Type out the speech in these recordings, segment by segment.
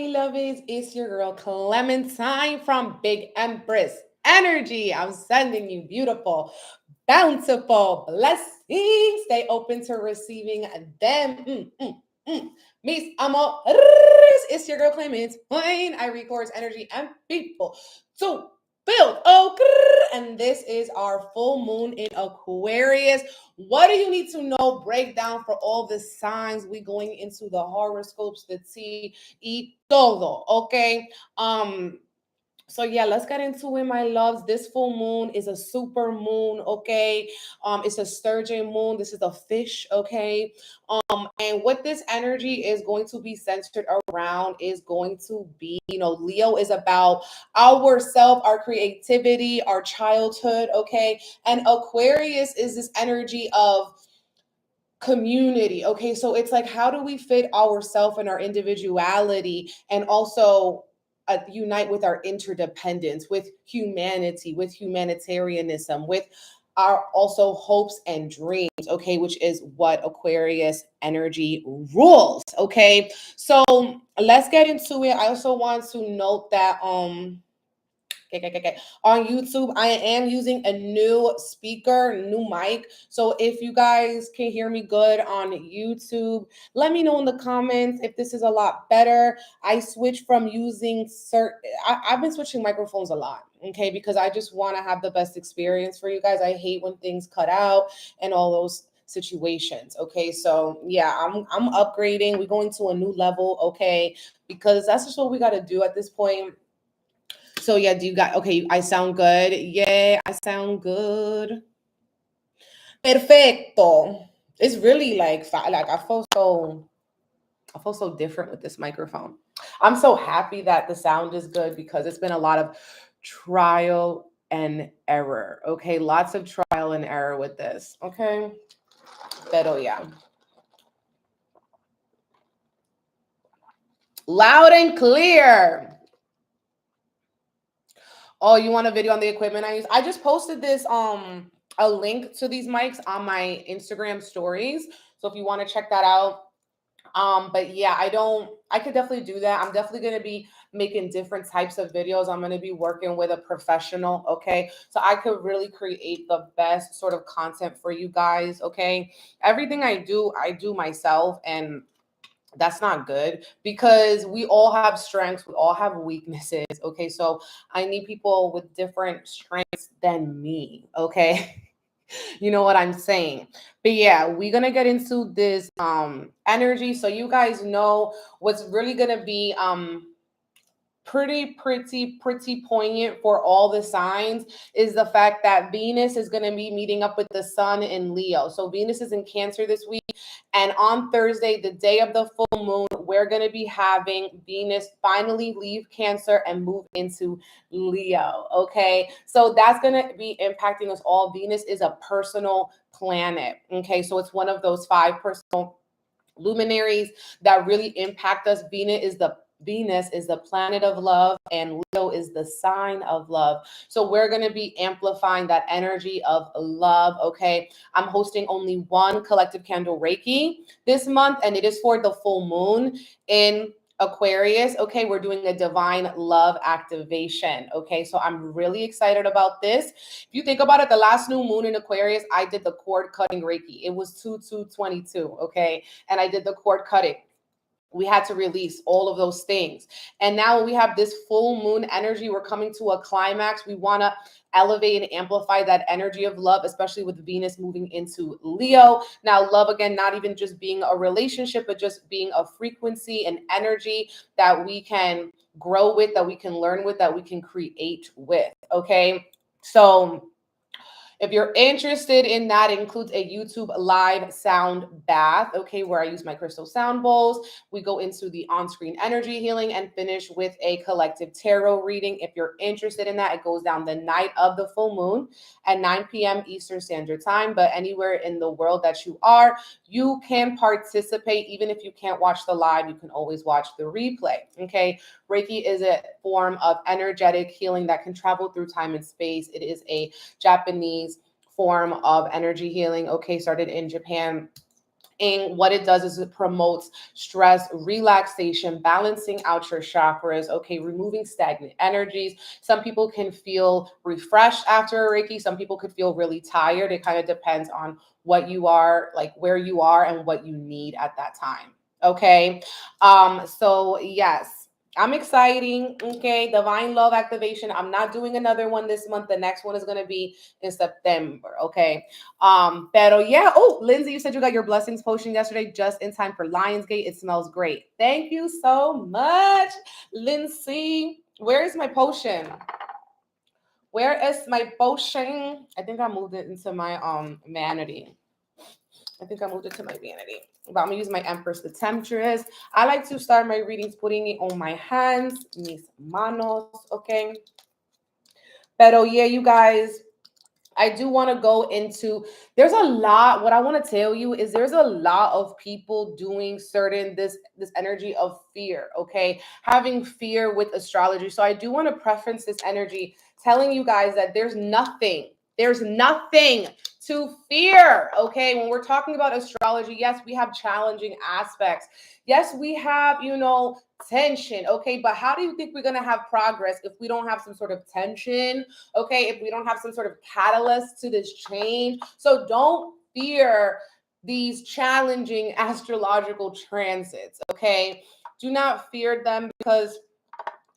beloveds. It's your girl Clementine from Big Empress Energy. I'm sending you beautiful, bountiful blessings. Stay open to receiving them. Mis amores. It's your girl Clementine. I record energy and people to build. And this is our full moon in Aquarius. What do you need to know? Breakdown for all the signs. We going into the horoscopes, the tea, y todo. Okay. So yeah, let's get into it, my loves. This full moon is a super moon, okay? It's a sturgeon moon. This is a fish, okay? And what this energy is going to be centered around is going to be, Leo is about our self, our creativity, our childhood, okay? And Aquarius is this energy of community, okay? So it's like, how do we fit ourself and our individuality and also unite with our interdependence, with humanity, with humanitarianism, with our also hopes and dreams, okay, which is what Aquarius energy rules, okay? So let's get into it. I also want to note that Okay. On YouTube, I am using a new speaker, new mic. So if you guys can hear me good on YouTube, let me know in the comments if this is a lot better. I switched from using I've been switching microphones a lot, okay, because I just want to have the best experience for you guys. I hate when things cut out and all those situations, okay? So yeah, I'm upgrading. We're going to a new level, okay, because that's just what we got to do at this point. So yeah, okay, I sound good. Yeah, I sound good. Perfecto. It's really like I feel so different with this microphone. I'm so happy that the sound is good because it's been a lot of trial and error. Okay, lots of trial and error with this. Okay. Pero yeah. Loud and clear. Oh, you want a video on the equipment I use? I just posted this a link to these mics on my Instagram stories. So if you want to check that out. But yeah, I could definitely do that. I'm definitely gonna be making different types of videos. I'm gonna be working with a professional, okay? So I could really create the best sort of content for you guys, okay? Everything I do myself, and that's not good because we all have strengths, we all have weaknesses, okay? So I need people with different strengths than me, okay? You know what I'm saying? But yeah, we're gonna get into this energy so you guys know what's really gonna be pretty poignant for all the signs is the fact that Venus is going to be meeting up with the sun in Leo. So Venus is in Cancer this week. And on Thursday, the day of the full moon, we're going to be having Venus finally leave Cancer and move into Leo. Okay. So that's going to be impacting us all. Venus is a personal planet. Okay. So it's one of those 5 personal luminaries that really impact us. Venus is the planet of love, and Leo is the sign of love. So we're going to be amplifying that energy of love, okay? I'm hosting only one collective candle Reiki this month, and it is for the full moon in Aquarius, okay? We're doing a divine love activation, okay? So I'm really excited about this. If you think about it, the last new moon in Aquarius, I did the cord cutting Reiki. It was 2/2/22, okay? And I did the cord cutting. We had to release all of those things. And now we have this full moon energy. We're coming to a climax. We want to elevate and amplify that energy of love, especially with Venus moving into Leo. Now, love, again, not even just being a relationship, but just being a frequency and energy that we can grow with, that we can learn with, that we can create with. Okay. So if you're interested in that, it includes a YouTube live sound bath, okay, where I use my crystal sound bowls. We go into the on-screen energy healing and finish with a collective tarot reading. If you're interested in that, it goes down the night of the full moon at 9 p.m. Eastern Standard Time. But anywhere in the world that you are, you can participate. Even if you can't watch the live, you can always watch the replay, okay? Reiki is a form of energetic healing that can travel through time and space. It is a Japanese form of energy healing, okay, started in Japan And what it does is it promotes stress, relaxation, balancing out your chakras, okay, removing stagnant energies. Some people can feel refreshed after Reiki. Some people could feel really tired. It kind of depends on what you are, like where you are and what you need at that time. Okay. So yes. I'm exciting. Okay. Divine love activation. I'm not doing another one this month. The next one is going to be in September. Okay. Pero yeah. Oh, Lindsay, you said you got your blessings potion yesterday just in time for Lionsgate. It smells great. Thank you so much, Lindsay. Where is my potion? Where is my potion? I think I moved it into my vanity. I think I moved it to my vanity. But I'm gonna use my Empress, the Temptress. I like to start my readings putting it on my hands, mis manos, okay? Pero yeah, you guys, I do want to go into, there's a lot. What I want to tell you is there's a lot of people doing this energy of fear, okay? Having fear with astrology. So I do want to preference this energy telling you guys that there's nothing to fear, okay? When we're talking about astrology, yes, we have challenging aspects. Yes, we have, tension, okay? But how do you think we're going to have progress if we don't have some sort of tension? Okay, if we don't have some sort of catalyst to this change. So don't fear these challenging astrological transits, okay? Do not fear them because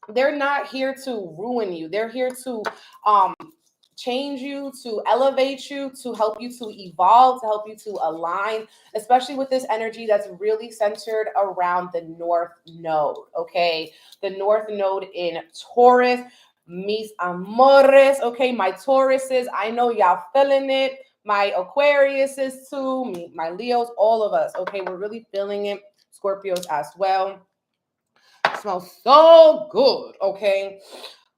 they're not here to ruin you. They're here to change you, to elevate you, to help you to evolve, to help you to align, especially with this energy that's really centered around the North Node, okay? The North Node in Taurus. Mis amores, okay, my Tauruses, I know y'all feeling it. My Aquariuses too, my Leos, all of us, okay, we're really feeling it. Scorpios as well. It smells so good, okay.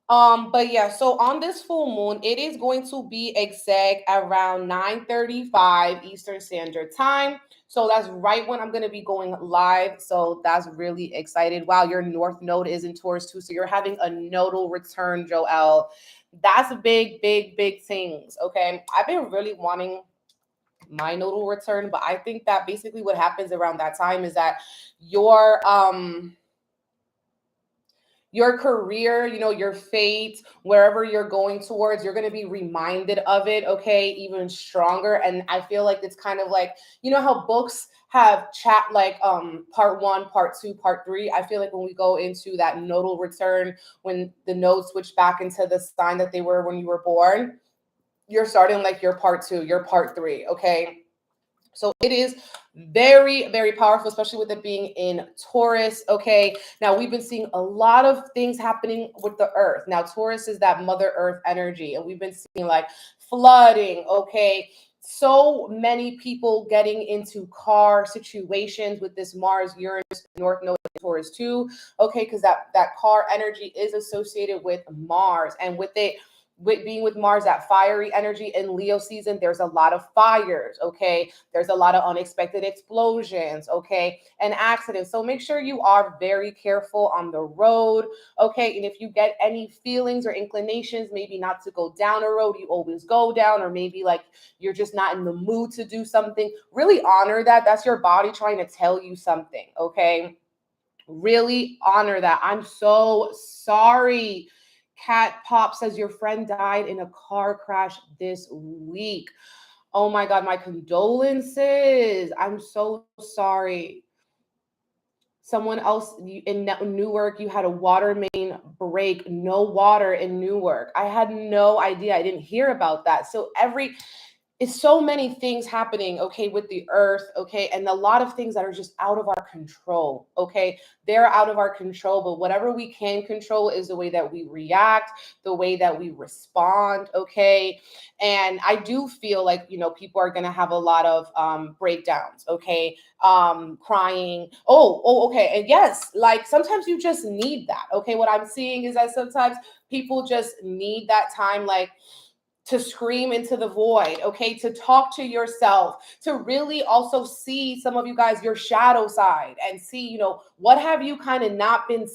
But yeah, so on this full moon, it is going to be exact around 9:35 Eastern Standard Time. So that's right when I'm going to be going live. So that's really excited. Wow, your North Node is in Taurus too. So you're having a nodal return, Joelle. That's big, big, big things. Okay. I've been really wanting my nodal return, but I think that basically what happens around that time is that your career, your fate, wherever you're going towards, you're going to be reminded of it, okay, even stronger. And I feel like it's kind of like, how books have like part 1, part 2, part 3. I feel like when we go into that nodal return, when the nodes switch back into the sign that they were when you were born, you're starting like your part 2, your part 3, okay? So it is very, very powerful, especially with it being in Taurus. Okay. Now we've been seeing a lot of things happening with the earth. Now, Taurus is that Mother Earth energy, and we've been seeing like flooding. Okay. So many people getting into car situations with this Mars, Uranus, North Node, Taurus too. Okay. Because that car energy is associated with Mars, and with it, with being with Mars, that fiery energy in Leo season, there's a lot of fires, okay? There's a lot of unexpected explosions, okay? And accidents. So make sure you are very careful on the road, okay? And if you get any feelings or inclinations, maybe not to go down a road you always go down, or maybe like you're just not in the mood to do something, really honor that. That's your body trying to tell you something, okay? Really honor that. I'm so sorry. Cat Pop says your friend died in a car crash this week. Oh my God, my condolences. I'm so sorry. Someone else in Newark, you had a water main break, no water in Newark. I had no idea. I didn't hear about that. So it's so many things happening, okay, with the earth, okay, and a lot of things that are just out of our control, okay? They're out of our control, but whatever we can control is the way that we react, the way that we respond, okay? And I do feel like, people are going to have a lot of breakdowns, okay? Crying. Okay. And yes, like sometimes you just need that, okay? What I'm seeing is that sometimes people just need that time, like, to scream into the void, okay, to talk to yourself, to really also see some of you guys your shadow side and see, what have you kind of not been,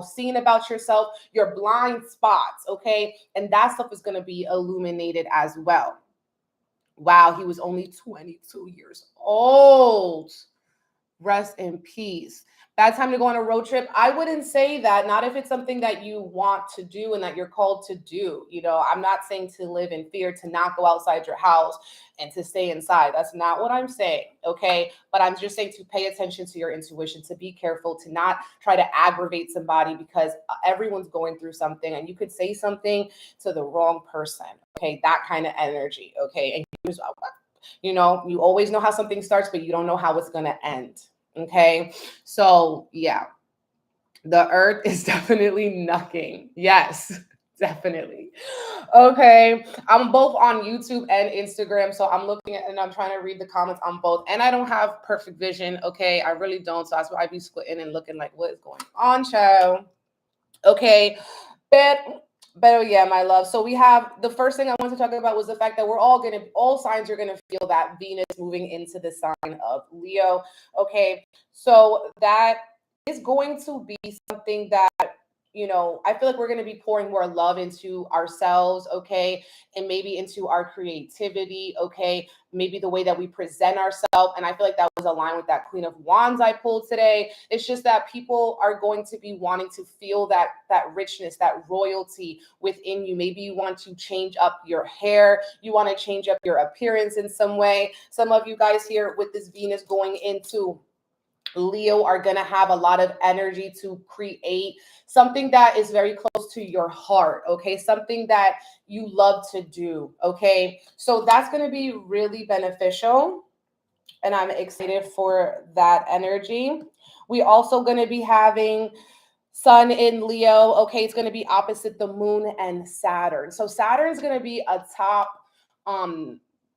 seeing about yourself, your blind spots, okay? And that stuff is going to be illuminated as well. Wow, he was only 22 years old. Rest in peace. Bad time to go on a road trip? I wouldn't say that, not if it's something that you want to do and that you're called to do. You know, I'm not saying to live in fear, to not go outside your house and to stay inside. That's not what I'm saying, okay? But I'm just saying to pay attention to your intuition, to be careful, to not try to aggravate somebody, because everyone's going through something and you could say something to the wrong person, okay? That kind of energy, okay? And you know, you always know how something starts, but you don't know how it's going to end. Okay. So, yeah, the earth is definitely knucking. Yes, definitely. Okay. I'm both on YouTube and Instagram. So I'm looking at and I'm trying to read the comments on both. And I don't have perfect vision. Okay. I really don't. So that's why I be squinting and looking like, what is going on, child? Okay. But oh yeah, my love. So we have the first thing I wanted to talk about was the fact that all signs are gonna feel that Venus moving into the sign of Leo. Okay, so that is going to be something that, you know, I feel like we're going to be pouring more love into ourselves, okay, and maybe into our creativity, okay, maybe the way that we present ourselves. And I feel like that was aligned with that Queen of Wands I pulled today. It's just that people are going to be wanting to feel that richness, that royalty within you. Maybe you want to change up your hair, you want to change up your appearance in some way. Some of you guys here with this Venus going into Leo are going to have a lot of energy to create something that is very close to your heart, okay? Something that you love to do, okay? So that's going to be really beneficial, and I'm excited for that energy. We also going to be having Sun in Leo, okay? It's going to be opposite the moon and Saturn. So Saturn's going to be a top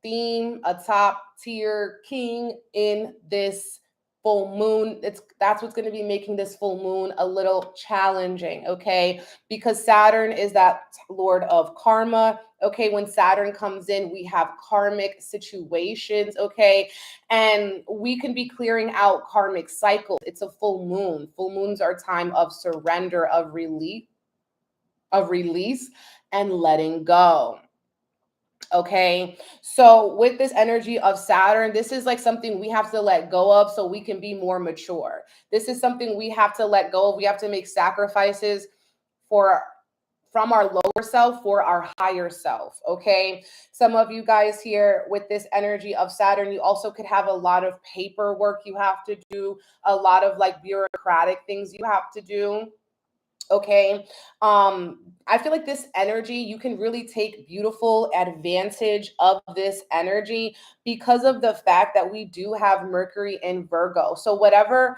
theme, a top tier king in this full moon. That's what's going to be making this full moon a little challenging, okay? Because Saturn is that lord of karma, okay? When Saturn comes in, we have karmic situations, okay? And we can be clearing out karmic cycles. It's a full moon. Full moons are time of surrender, of release and letting go. Okay, so with this energy of Saturn, this is like something we have to let go of so we can be more mature. This is something we have to let go of. We have to make sacrifices from our lower self for our higher self. Okay, some of you guys here with this energy of Saturn, you also could have a lot of paperwork you have to do, a lot of like bureaucratic things you have to do. Okay, I feel like this energy, you can really take beautiful advantage of this energy because of the fact that we do have Mercury in Virgo. So whatever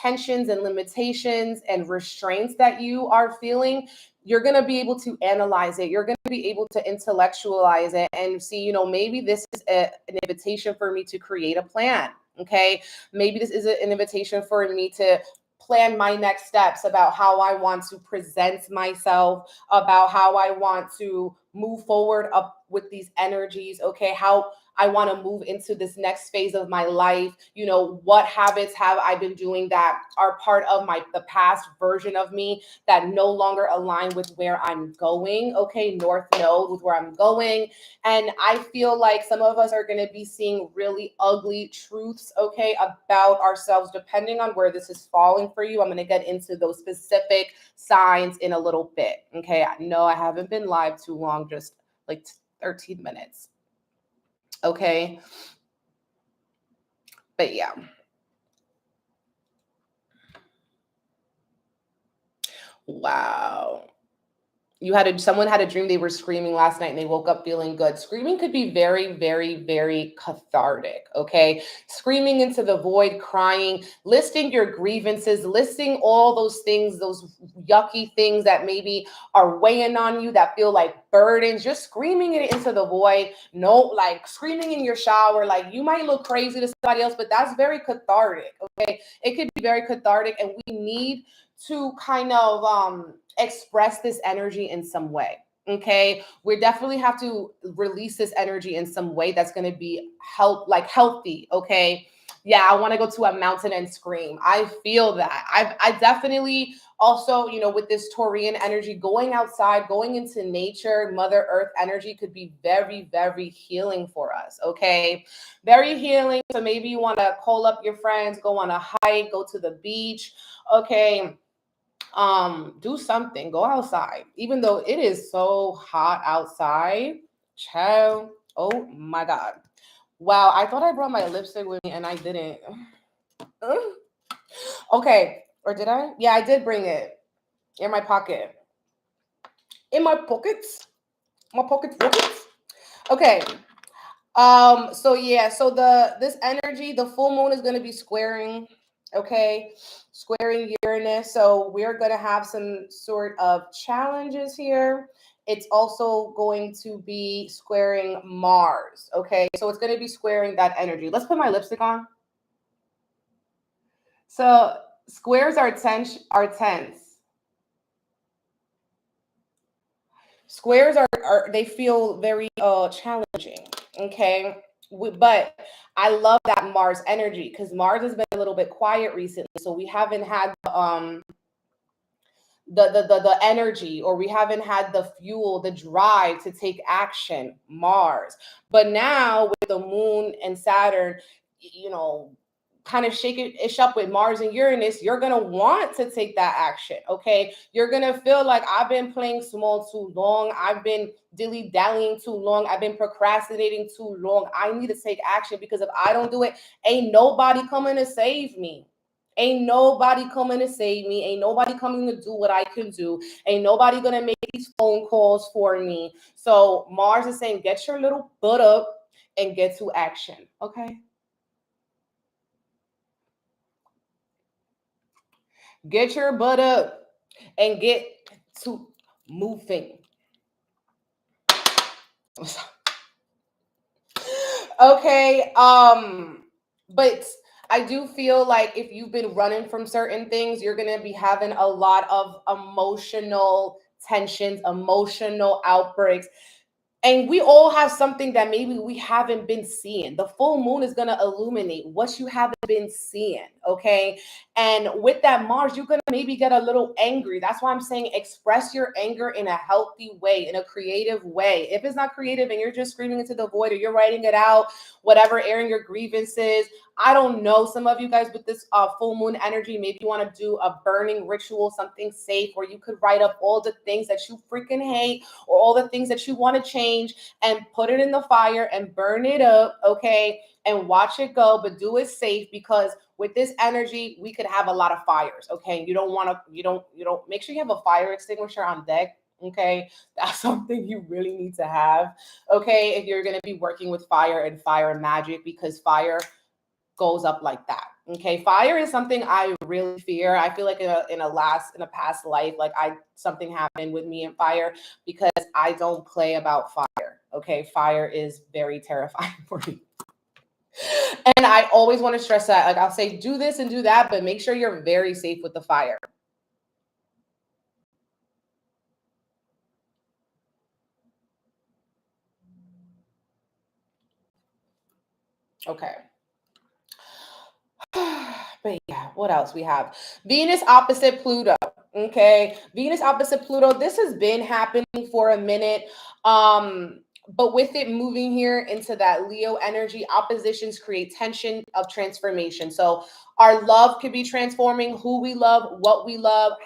tensions and limitations and restraints that you are feeling, you're going to be able to analyze it. You're going to be able to intellectualize it and see, you know, maybe this is an invitation for me to create a plan. Okay, maybe this is an invitation for me to plan my next steps about how I want to present myself, about how I want to move forward up with these energies, okay? How I want to move into this next phase of my life. You know, what habits have I been doing that are part of the past version of me that no longer align with where I'm going, okay? North node with where I'm going. And I feel like some of us are going to be seeing really ugly truths, okay, about ourselves, depending on where this is falling for you. I'm going to get into those specific signs in a little bit, okay? I know I haven't been live too long, just like 13 minutes, okay? But yeah. Wow. Someone had a dream they were screaming last night and they woke up feeling good. Screaming could be very, very, very cathartic, okay? Screaming into the void, crying, listing your grievances, listing all those things, those yucky things that maybe are weighing on you that feel like burdens, just screaming it into the void. No, like screaming in your shower, like you might look crazy to somebody else, but that's very cathartic, okay? It could be very cathartic, and we need to kind of express this energy in some way. Okay, we definitely have to release this energy in some way that's going to be healthy. Okay, Yeah, I want to go to a mountain and scream. I feel that. I definitely also, with this Taurian energy, going outside, going into nature, Mother Earth energy could be very, very healing for us. Okay. Very healing. So maybe you want to call up your friends, go on a hike, go to the beach. Okay. Do something, go outside, even though it is so hot outside. Child, oh my God. Wow, I thought I brought my lipstick with me and I didn't. Okay, or did I? Yeah, I did bring it in my pocket. In my pockets? My pockets? Okay. So yeah, so this energy, the full moon is gonna be squaring, okay, squaring Uranus. So we're gonna have some sort of challenges here. It's also going to be squaring Mars, okay? So it's gonna be squaring that energy. Let's put my lipstick on. So squares are tense. Squares are they feel very challenging, okay? But I love that Mars energy because Mars has been a little bit quiet recently, so we haven't had the energy, or we haven't had the fuel, the drive to take action. Mars, but now with the moon and Saturn, you know, kind of shake it up with Mars and Uranus, you're gonna want to take that action. Okay, you're gonna feel like I've been playing small too long, I've been dilly-dallying too long, I've been procrastinating too long. I need to take action because if I don't do it, ain't nobody coming to save me. Ain't nobody coming to save me. Ain't nobody coming to do what I can do. Ain't nobody gonna make these phone calls for me. So Mars is saying, get your little butt up and get to action. Okay. Get your butt up and get to moving. Okay. But I do feel like if you've been running from certain things, you're going to be having a lot of emotional tensions, emotional outbreaks. And we all have something that maybe we haven't been seeing. The full moon is going to illuminate what you haven't been seeing. Okay. And with that Mars, you're going to maybe get a little angry. That's why I'm saying express your anger in a healthy way, in a creative way. If it's not creative and you're just screaming into the void, or you're writing it out, whatever, airing your grievances, I don't know. Some of you guys with this full moon energy, maybe you want to do a burning ritual, something safe, where you could write up all the things that you freaking hate, or all the things that you want to change, and put it in the fire and burn it up, okay? And watch it go, but do it safe, because with this energy, we could have a lot of fires, okay? You don't want to, you don't, make sure you have a fire extinguisher on deck, okay? That's something you really need to have, okay? If you're going to be working with fire and fire magic, because fire goes up like that. Okay, fire is something I really fear. I feel like in a past life, like something happened with me in fire, because I don't play about fire. Okay, fire is very terrifying for me. And I always want to stress that. Like, I'll say do this and do that, but make sure you're very safe with the fire. Okay. But yeah, what else we have? Venus opposite Pluto. Okay, Venus opposite Pluto. This has been happening for a minute. But with it moving here into that Leo energy, oppositions create tension of transformation. So our love could be transforming, who we love, what we love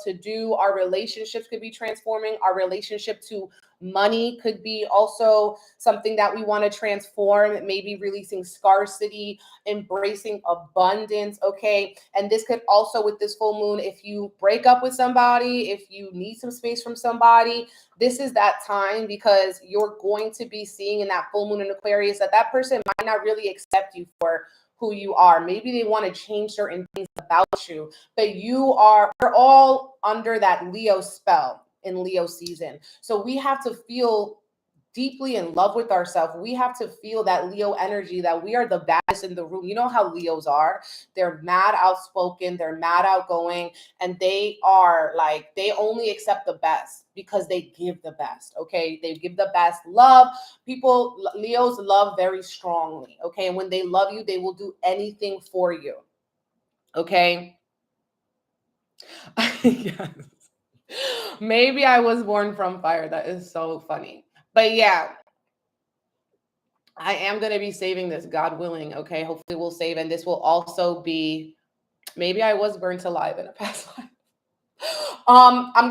to do. Our relationships could be transforming. Our relationship to money could be also something that we want to transform, maybe releasing scarcity, embracing abundance. Okay, and this could also, with this full moon, if you break up with somebody, if you need some space from somebody, this is that time, because you're going to be seeing in that full moon in Aquarius that that person might not really accept you for who you are. Maybe they want to change certain things about you, but we're all under that Leo spell in Leo season. So we have to feel deeply in love with ourselves, we have to feel that Leo energy, that we are the baddest in the room. You know how Leos are. They're mad outspoken, they're mad outgoing, and they are like, they only accept the best because they give the best, okay? They give the best love. People, Leos love very strongly, okay? And when they love you, they will do anything for you, okay? Yes. Maybe I was born from fire. That is so funny. But yeah, I am going to be saving this, God willing. Okay. Hopefully we'll save. And this will also be, maybe I was burnt alive in a past life.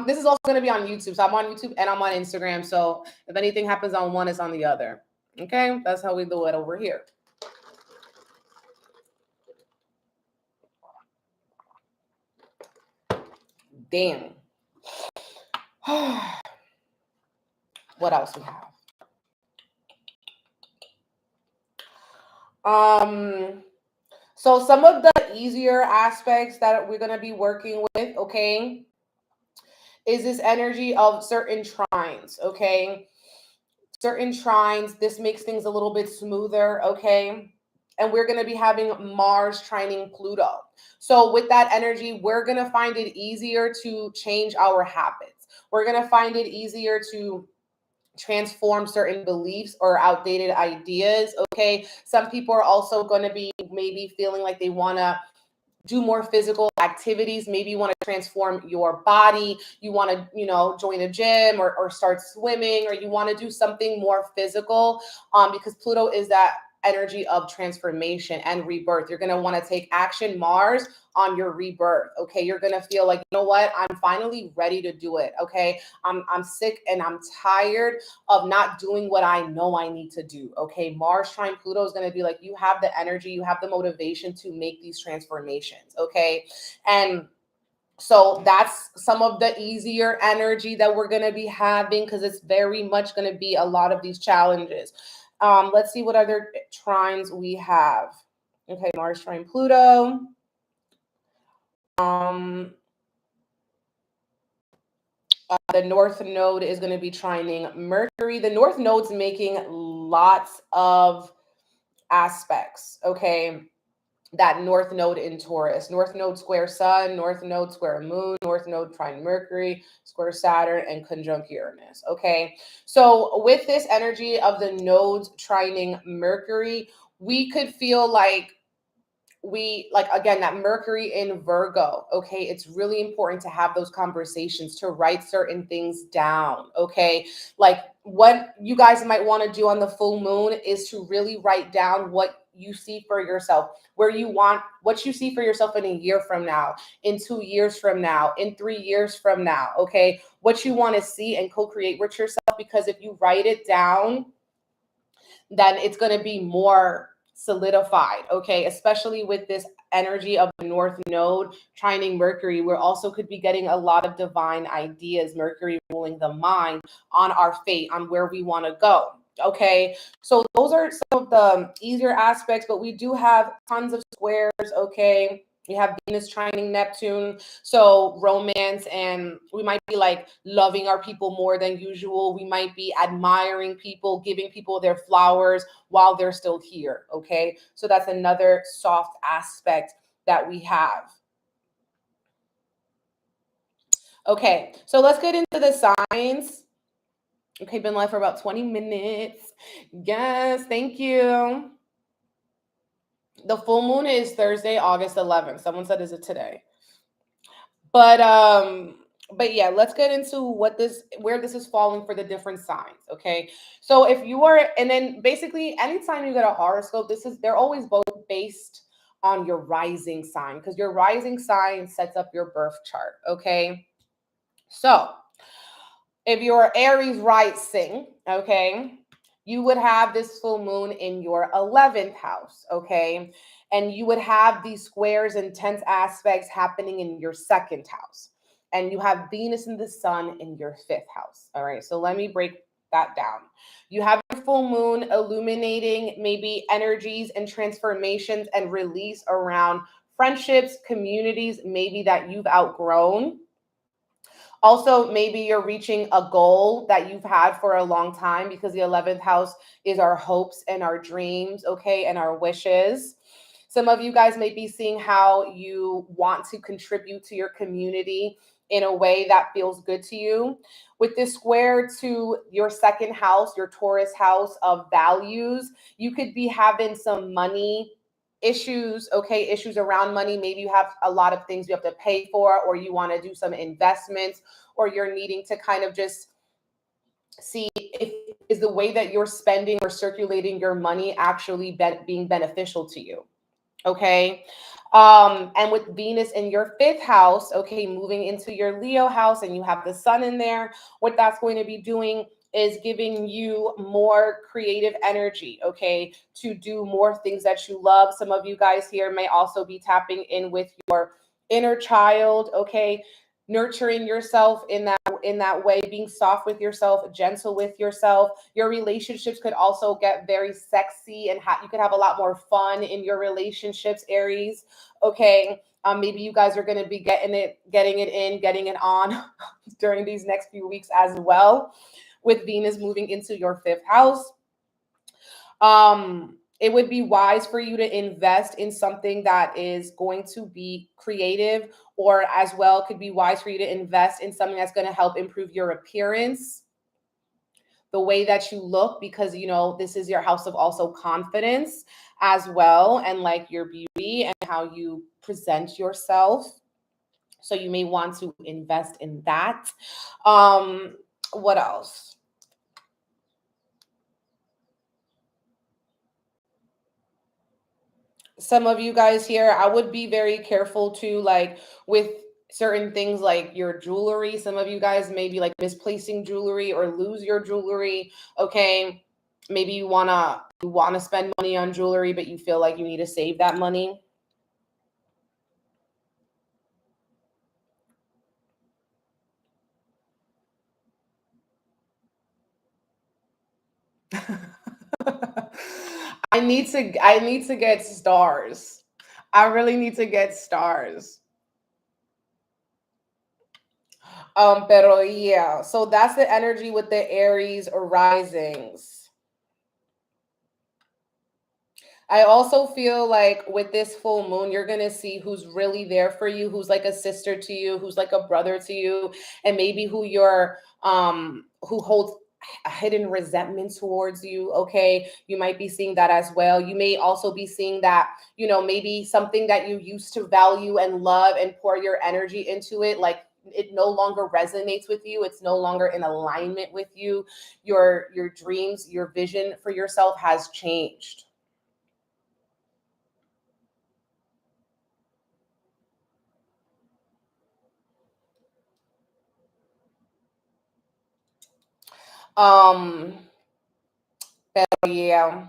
This is also going to be on YouTube. So I'm on YouTube and I'm on Instagram. So if anything happens on one, it's on the other. Okay. That's how we do it over here. Damn. What else we have? So some of the easier aspects that we're going to be working with, okay, is this energy of certain trines, okay? Certain trines, this makes things a little bit smoother, okay? And we're going to be having Mars trining Pluto. So with that energy, we're going to find it easier to change our habits. We're going to find it easier to transform certain beliefs or outdated ideas, okay? Some people are also going to be maybe feeling like they want to do more physical activities. Maybe you want to transform your body. You want to, join a gym or start swimming, or you want to do something more physical, because Pluto is that energy of transformation and rebirth. You're going to want to take action, Mars, on your rebirth. Okay. You're going to feel like, you know what? I'm finally ready to do it. Okay. I'm sick and I'm tired of not doing what I know I need to do. Okay. Mars trine Pluto is going to be like, you have the energy, you have the motivation to make these transformations. Okay. And so that's some of the easier energy that we're going to be having, because it's very much going to be a lot of these challenges. Let's see what other trines we have. Okay, Mars trine Pluto. The North Node is going to be trining Mercury. The North Node's making lots of aspects, okay? That North Node in Taurus. North Node square Sun, North Node square Moon, North Node trine Mercury, square Saturn, and conjunct Uranus, okay? So with this energy of the nodes trining Mercury, we could feel like again, that Mercury in Virgo, okay? It's really important to have those conversations, to write certain things down, okay? Like what you guys might want to do on the full moon is to really write down what you see for yourself, what you see for yourself in a year from now, in 2 years from now, in 3 years from now, okay? What you want to see and co-create with yourself, because if you write it down, then it's going to be more solidified, okay? Especially with this energy of the North Node trining Mercury, we also could be getting a lot of divine ideas, Mercury ruling the mind, on our fate, on where we want to go, okay? So those are some of the easier aspects, but we do have tons of squares, okay? We have Venus trining Neptune, so romance, and we might be like loving our people more than usual. We might be admiring people, giving people their flowers while they're still here, okay? So that's another soft aspect that we have. Okay, so let's get into the signs. Okay, been live for about 20 minutes. Yes, thank you. The full moon is Thursday, August 11th. Someone said, is it today? But yeah, let's get into where this is falling for the different signs. Okay. So if you are, and then basically anytime you get a horoscope, they're always both based on your rising sign, because your rising sign sets up your birth chart. Okay. So if you're Aries rising, okay, you would have this full moon in your 11th house, okay? And you would have these squares and tense aspects happening in your 2nd house. And you have Venus and the Sun in your 5th house. All right, so let me break that down. You have your full moon illuminating maybe energies and transformations and release around friendships, communities, maybe that you've outgrown. Also, maybe you're reaching a goal that you've had for a long time, because the 11th house is our hopes and our dreams, okay, and our wishes. Some of you guys may be seeing how you want to contribute to your community in a way that feels good to you. With this square to your second house, your Taurus house of values, you could be having some money issues, okay, issues around money. Maybe you have a lot of things you have to pay for, or you want to do some investments, or you're needing to kind of just see if is the way that you're spending or circulating your money actually being beneficial to you. Okay. And with Venus in your fifth house, okay, moving into your Leo house, and you have the sun in there, what that's going to be doing is giving you more creative energy, okay, to do more things that you love. Some of you guys here may also be tapping in with your inner child, okay, nurturing yourself in that way, being soft with yourself, gentle with yourself. Your relationships could also get very sexy, and you could have a lot more fun in your relationships, Aries. Okay. Maybe you guys are going to be getting it on during these next few weeks as well, with Venus moving into your fifth house. It would be wise for you to invest in something that is going to be creative, or as well could be wise for you to invest in something that's going to help improve your appearance, the way that you look, because this is your house of also confidence as well, and like your beauty and how you present yourself. So you may want to invest in that. What else? Some of you guys here, I would be very careful too, like with certain things like your jewelry. Some of you guys may be like misplacing jewelry or lose your jewelry. Okay. Maybe you wanna spend money on jewelry, but you feel like you need to save that money. I need to get stars. I really need to get stars. Pero yeah, so that's the energy with the Aries risings. I also feel like with this full moon, you're going to see who's really there for you, who's like a sister to you, who's like a brother to you, and maybe who holds a hidden resentment towards you. Okay. You might be seeing that as well. You may also be seeing that, maybe something that you used to value and love and pour your energy into it, like it no longer resonates with you. It's no longer in alignment with you. Your dreams, your vision for yourself has changed. Um, yeah,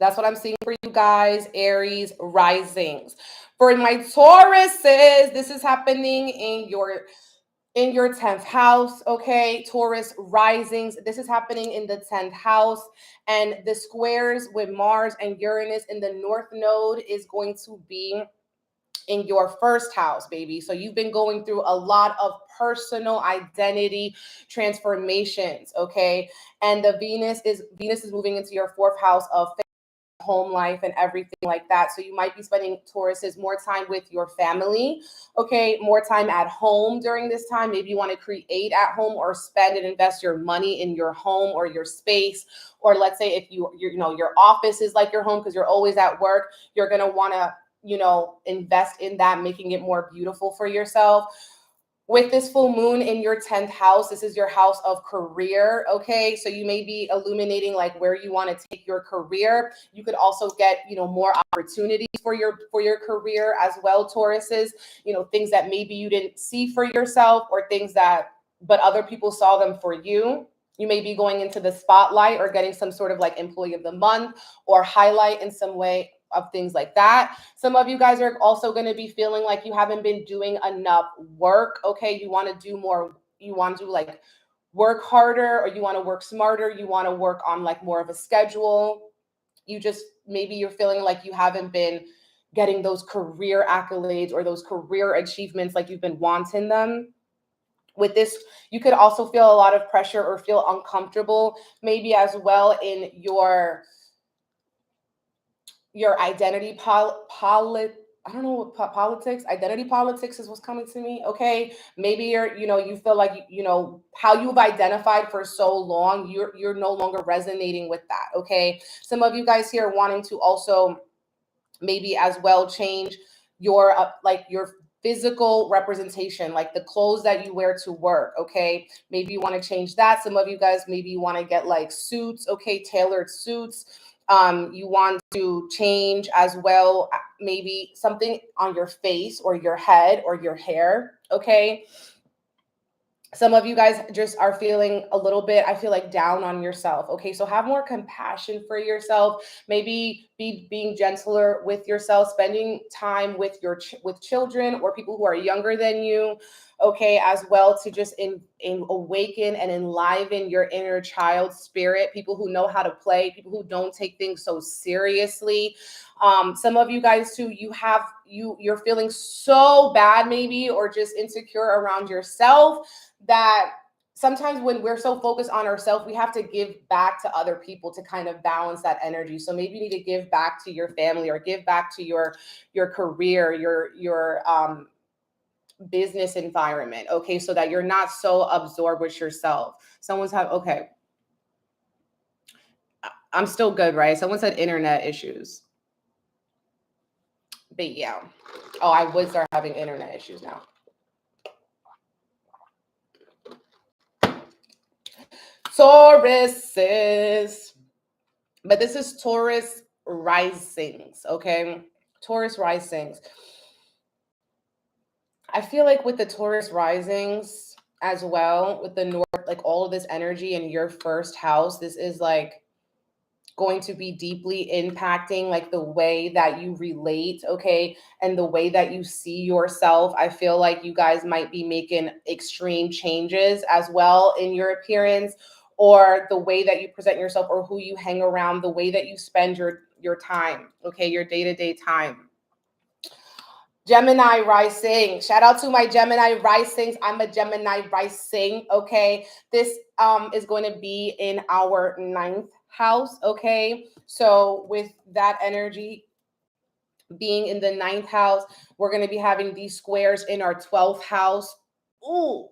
that's what I'm seeing for you guys, Aries risings. For my Tauruses, this is happening in your 10th house, okay? Taurus risings, this is happening in the 10th house, and the squares with Mars and Uranus in the north node is going to be in your first house, baby. So you've been going through a lot of personal identity transformations, okay? And the Venus is moving into your fourth house of home life and everything like that. So you might be spending, Tauruses, more time with your family, okay? More time at home during this time. Maybe you want to create at home or spend and invest your money in your home or your space. Or let's say if your office is like your home because you're always at work, you're going to want to invest in that, making it more beautiful for yourself. With this full moon in your 10th house, this is your house of career, okay? So you may be illuminating like where you want to take your career. You could also get, more opportunities for your career as well, Tauruses, things that maybe you didn't see for yourself, or things that but other people saw them for you. You may be going into the spotlight or getting some sort of like employee of the month or highlight in some way of things like that. Some of you guys are also going to be feeling like you haven't been doing enough work. Okay. You want to do more. You want to like work harder, or you want to work smarter. You want to work on like more of a schedule. Maybe you're feeling like you haven't been getting those career accolades or those career achievements like you've been wanting them. With this, you could also feel a lot of pressure or feel uncomfortable, maybe as well in your identity I don't know what politics, identity politics is what's coming to me. Okay. Maybe you feel like, how you've identified for so long, you're no longer resonating with that. Okay. Some of you guys here wanting to also maybe as well change your your physical representation, like the clothes that you wear to work. Okay. Maybe you want to change that. Some of you guys, maybe you want to get like suits. Okay. Tailored suits. You want to change as well, maybe something on your face or your head or your hair. Okay. Some of you guys just are feeling a little bit, I feel like, down on yourself. Okay. So have more compassion for yourself. Maybe being gentler with yourself, spending time with with children or people who are younger than you. Okay. As well, to just awaken and enliven your inner child spirit, people who know how to play, people who don't take things so seriously. Some of you guys too, you're feeling so bad maybe, or just insecure around yourself, that sometimes when we're so focused on ourselves, we have to give back to other people to kind of balance that energy. So maybe you need to give back to your family, or give back to your career, your business environment. Okay. So that you're not so absorbed with yourself. Okay. I'm still good, right? Someone said internet issues. But yeah. Oh, I would start having internet issues now. Tauruses. But this is Taurus risings, okay? Taurus risings. I feel like with the Taurus risings as well, with the North, like all of this energy in your first house, this is like going to be deeply impacting like the way that you relate, okay, and the way that you see yourself. I feel like you guys might be making extreme changes as well in your appearance, or the way that you present yourself, or who you hang around, the way that you spend your time, okay, your day-to-day time. Gemini rising. Shout out to my Gemini risings. I'm a Gemini rising. Okay. This is going to be in our 9th house. Okay. So with that energy being in the 9th house, we're going to be having these squares in our 12th house. Ooh.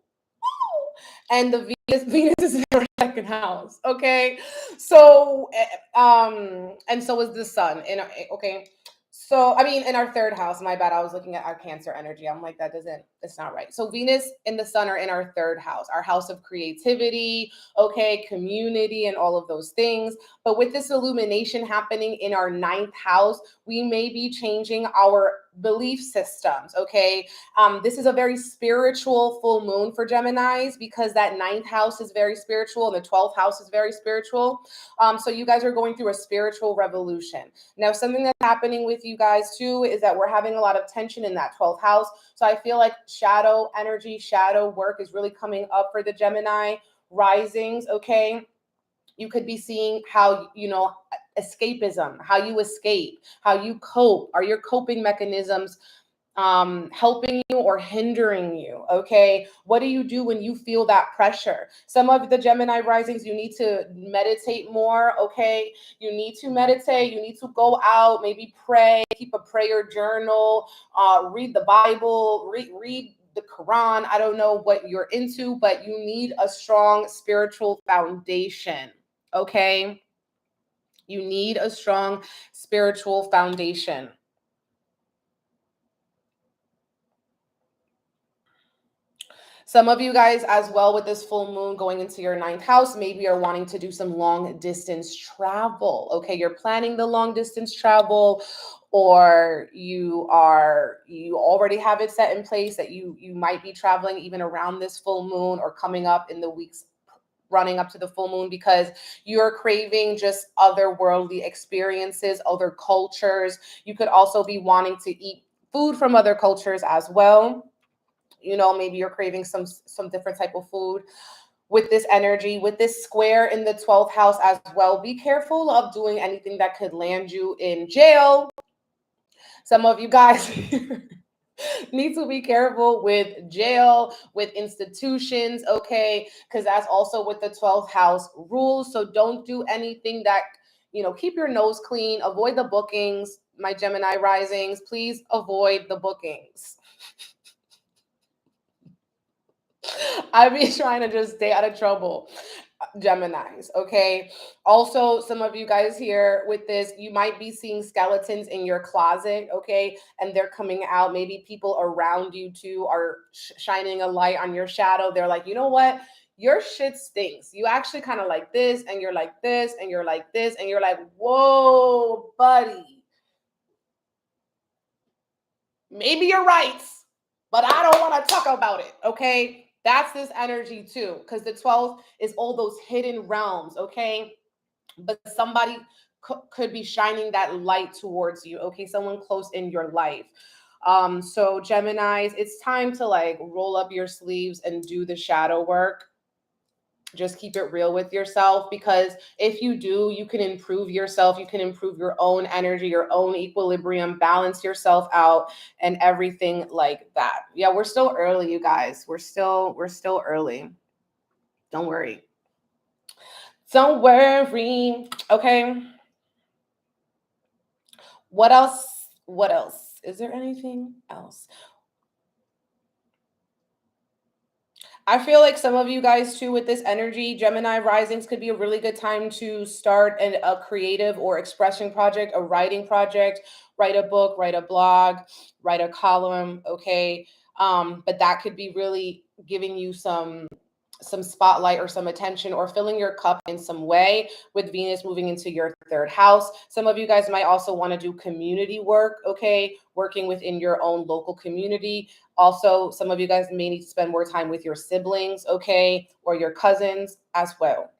And the Venus is in our 2nd house. Okay. So and so is the sun in okay. So, I mean, in our 3rd house, my bad. I was looking at our Cancer energy. I'm like, it's not right. So Venus and the sun are in our 3rd house, our house of creativity, okay, community, and all of those things. But with this illumination happening in our 9th house, we may be changing our belief systems, okay? This is a very spiritual full moon for Geminis, because that 9th house is very spiritual and the 12th house is very spiritual. So you guys are going through a spiritual revolution. Now, something that's happening with you guys too is that we're having a lot of tension in that 12th house. So I feel like shadow energy, shadow work is really coming up for the Gemini risings, okay? You could be seeing how, escapism, how you escape, how you cope. Are your coping mechanisms helping you or hindering you? Okay. What do you do when you feel that pressure? Some of the Gemini risings, you need to meditate more. Okay. You need to meditate. You need to go out, maybe pray, keep a prayer journal, read the Bible, read the Quran. I don't know what you're into, but you need a strong spiritual foundation. Okay. You need a strong spiritual foundation. Some of you guys as well, with this full moon going into your 9th house, maybe are wanting to do some long distance travel. Okay. You're planning the long distance travel, or you already have it set in place that you might be traveling even around this full moon, or coming up in the weeks running up to the full moon, because you're craving just otherworldly experiences, other cultures. You could also be wanting to eat food from other cultures as well. Maybe you're craving some different type of food with this energy, with this square in the 12th house as well. Be careful of doing anything that could land you in jail. Some of you guys Need to be careful with jail, with institutions, okay? Because that's also what the 12th house rules. So don't do anything that, keep your nose clean, avoid the bookings. My Gemini risings, please avoid the bookings. I've been trying to just stay out of trouble. Geminis, okay? Also, some of you guys here with this, you might be seeing skeletons in your closet, okay? And they're coming out. Maybe people around you too are shining a light on your shadow. They're like, you know what? Your shit stinks. You actually kind of like this, and you're like this, and you're like this, and you're like, whoa, buddy. Maybe you're right, but I don't want to talk about it, okay? That's this energy too, because the 12th is all those hidden realms, okay? But somebody could be shining that light towards you, okay? Someone close in your life. So Geminis, it's time to like roll up your sleeves and do the shadow work. Just keep it real with yourself, because if you do, you can improve yourself. You can improve your own energy, your own equilibrium, balance yourself out, and everything like that. Yeah, we're still early, you guys. We're still early. Don't worry. Don't worry. Okay. What else? What else? Is there anything else? I feel like some of you guys too with this energy, Gemini risings, could be a really good time to start a creative or expression project, a writing project, write a book, write a blog, write a column, okay? But that could be really giving you some spotlight or some attention, or filling your cup in some way with Venus moving into your third house. Some of you guys might also want to do community work, okay? Working within your own local community. Also, some of you guys may need to spend more time with your siblings, okay? Or your cousins as well.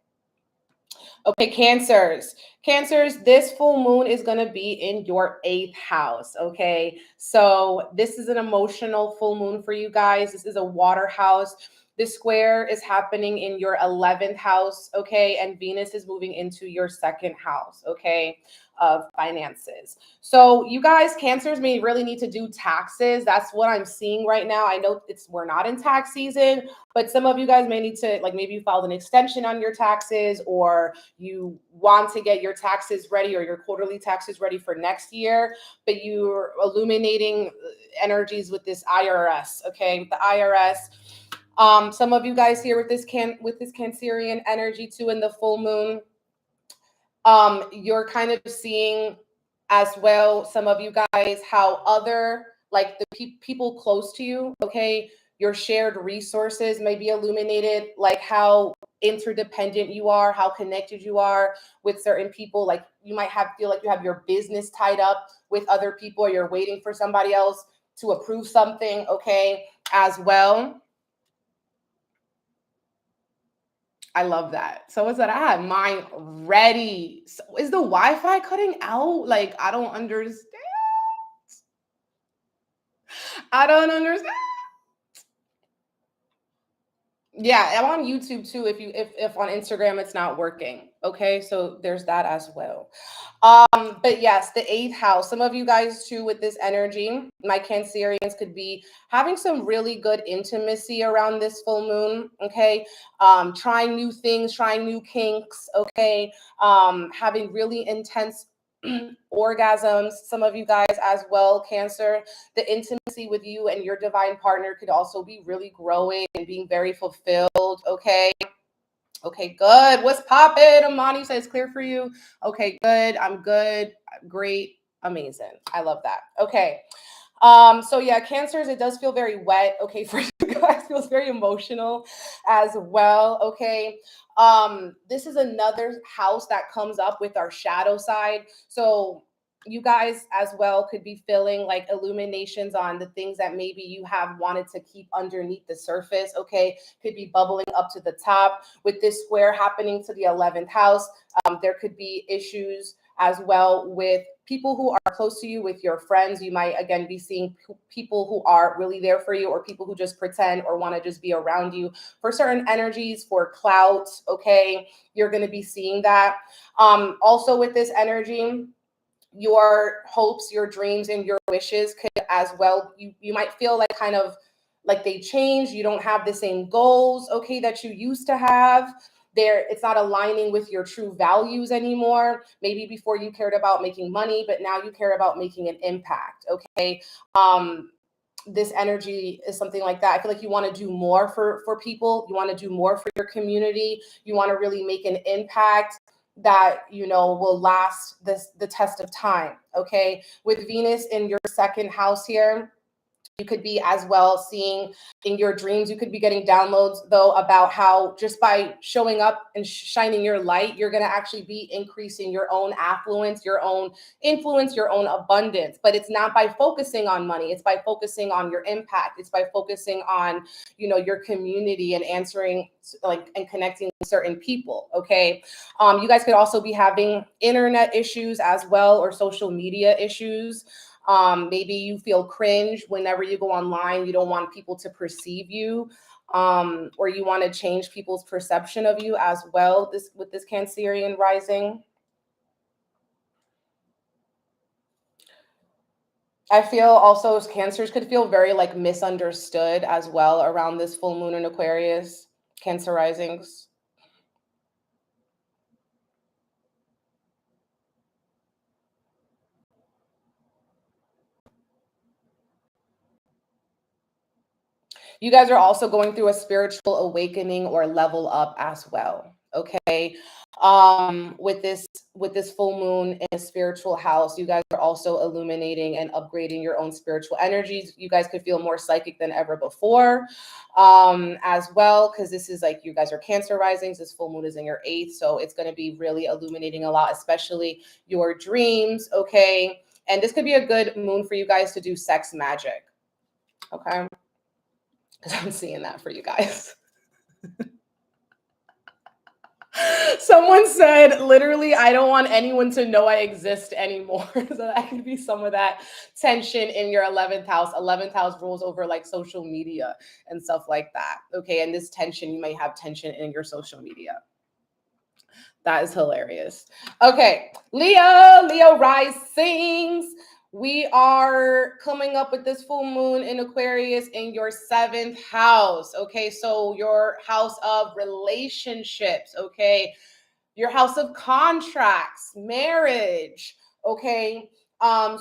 Okay, Cancers. Cancers, this full moon is going to be in your 8th house, okay? So this is an emotional full moon for you guys. This is a water house. This square is happening in your 11th house, okay? And Venus is moving into your 2nd house, okay, of finances. So you guys, Cancers, may really need to do taxes. That's what I'm seeing right now. I know we're not in tax season, but some of you guys may need to, like, maybe you filed an extension on your taxes, or you want to get your taxes ready, or your quarterly taxes ready for next year, but you're illuminating energies with this IRS, okay? With the IRS. Some of you guys here with this Cancerian energy too in the full moon, you're kind of seeing as well, some of you guys, how other, like the people close to you, okay, your shared resources may be illuminated, like how interdependent you are, how connected you are with certain people. Like you might feel like you have your business tied up with other people, or you're waiting for somebody else to approve something, okay, as well. I love that. So is that I had mine ready. So is the Wi-Fi cutting out? Like, I don't understand. I don't understand. Yeah, I'm on YouTube too. If on Instagram it's not working. Okay, so there's that as well. But yes, the 8th house. Some of you guys too with this energy, my Cancerians, could be having some really good intimacy around this full moon. Okay, trying new things, trying new kinks. Okay, having really intense orgasms. Some of you guys as well, Cancer. The intimacy with you and your divine partner could also be really growing and being very fulfilled. Okay. Okay, good. What's poppin'? Amani says clear for you. Okay, good. I'm good. Great. Amazing. I love that. Okay. So yeah, Cancers, it does feel very wet. Okay, for you guys, feels very emotional as well. Okay. This is another house that comes up with our shadow side. So you guys as well could be feeling like illuminations on the things that maybe you have wanted to keep underneath the surface. Okay, could be bubbling up to the top. With this square happening to the 11th house, there could be issues as well with people who are close to you, with your friends. You might again be seeing people who are really there for you, or people who just pretend or want to just be around you for certain energies, for clout. Okay, you're going to be seeing that. Also with this energy, your hopes, your dreams, and your wishes could as well, you might feel like kind of like they change. You don't have the same goals, okay, that you used to have. There, it's not aligning with your true values anymore. Maybe before you cared about making money, but now you care about making an impact, okay? This energy is something like that. I feel like you want to do more for people. You want to do more for your community. You want to really make an impact that, you know, will last the test of time, okay? With Venus in your second house here, you could be as well seeing in your dreams, you could be getting downloads though about how just by showing up and shining your light, you're going to actually be increasing your own affluence, your own influence, your own abundance. But it's not by focusing on money. It's by focusing on your impact. It's by focusing on, you know, your community and answering like and connecting with certain people. Okay. You guys could also be having internet issues as well, or social media issues. Maybe you feel cringe whenever you go online. You don't want people to perceive you, or you want to change people's perception of you as well. This with this Cancerian rising. I feel also Cancers could feel very like misunderstood as well around this full moon in Aquarius, Cancer risings. You guys are also going through a spiritual awakening or level up as well. Okay. With this full moon in a spiritual house, you guys are also illuminating and upgrading your own spiritual energies. You guys could feel more psychic than ever before, as well, because this is like, you guys are Cancer risings. This full moon is in your eighth, so it's going to be really illuminating a lot, especially your dreams. Okay. And this could be a good moon for you guys to do sex magic. Okay. Because I'm seeing that for you guys. Someone said, literally, I don't want anyone to know I exist anymore. So that could be some of that tension in your 11th house. 11th house rules over like social media and stuff like that. Okay. And this tension, you may have tension in your social media. That is hilarious. Okay. Leo risings. We are coming up with this full moon in Aquarius in your 7th house. Okay. So your house of relationships. Okay. Your house of contracts, marriage. Okay.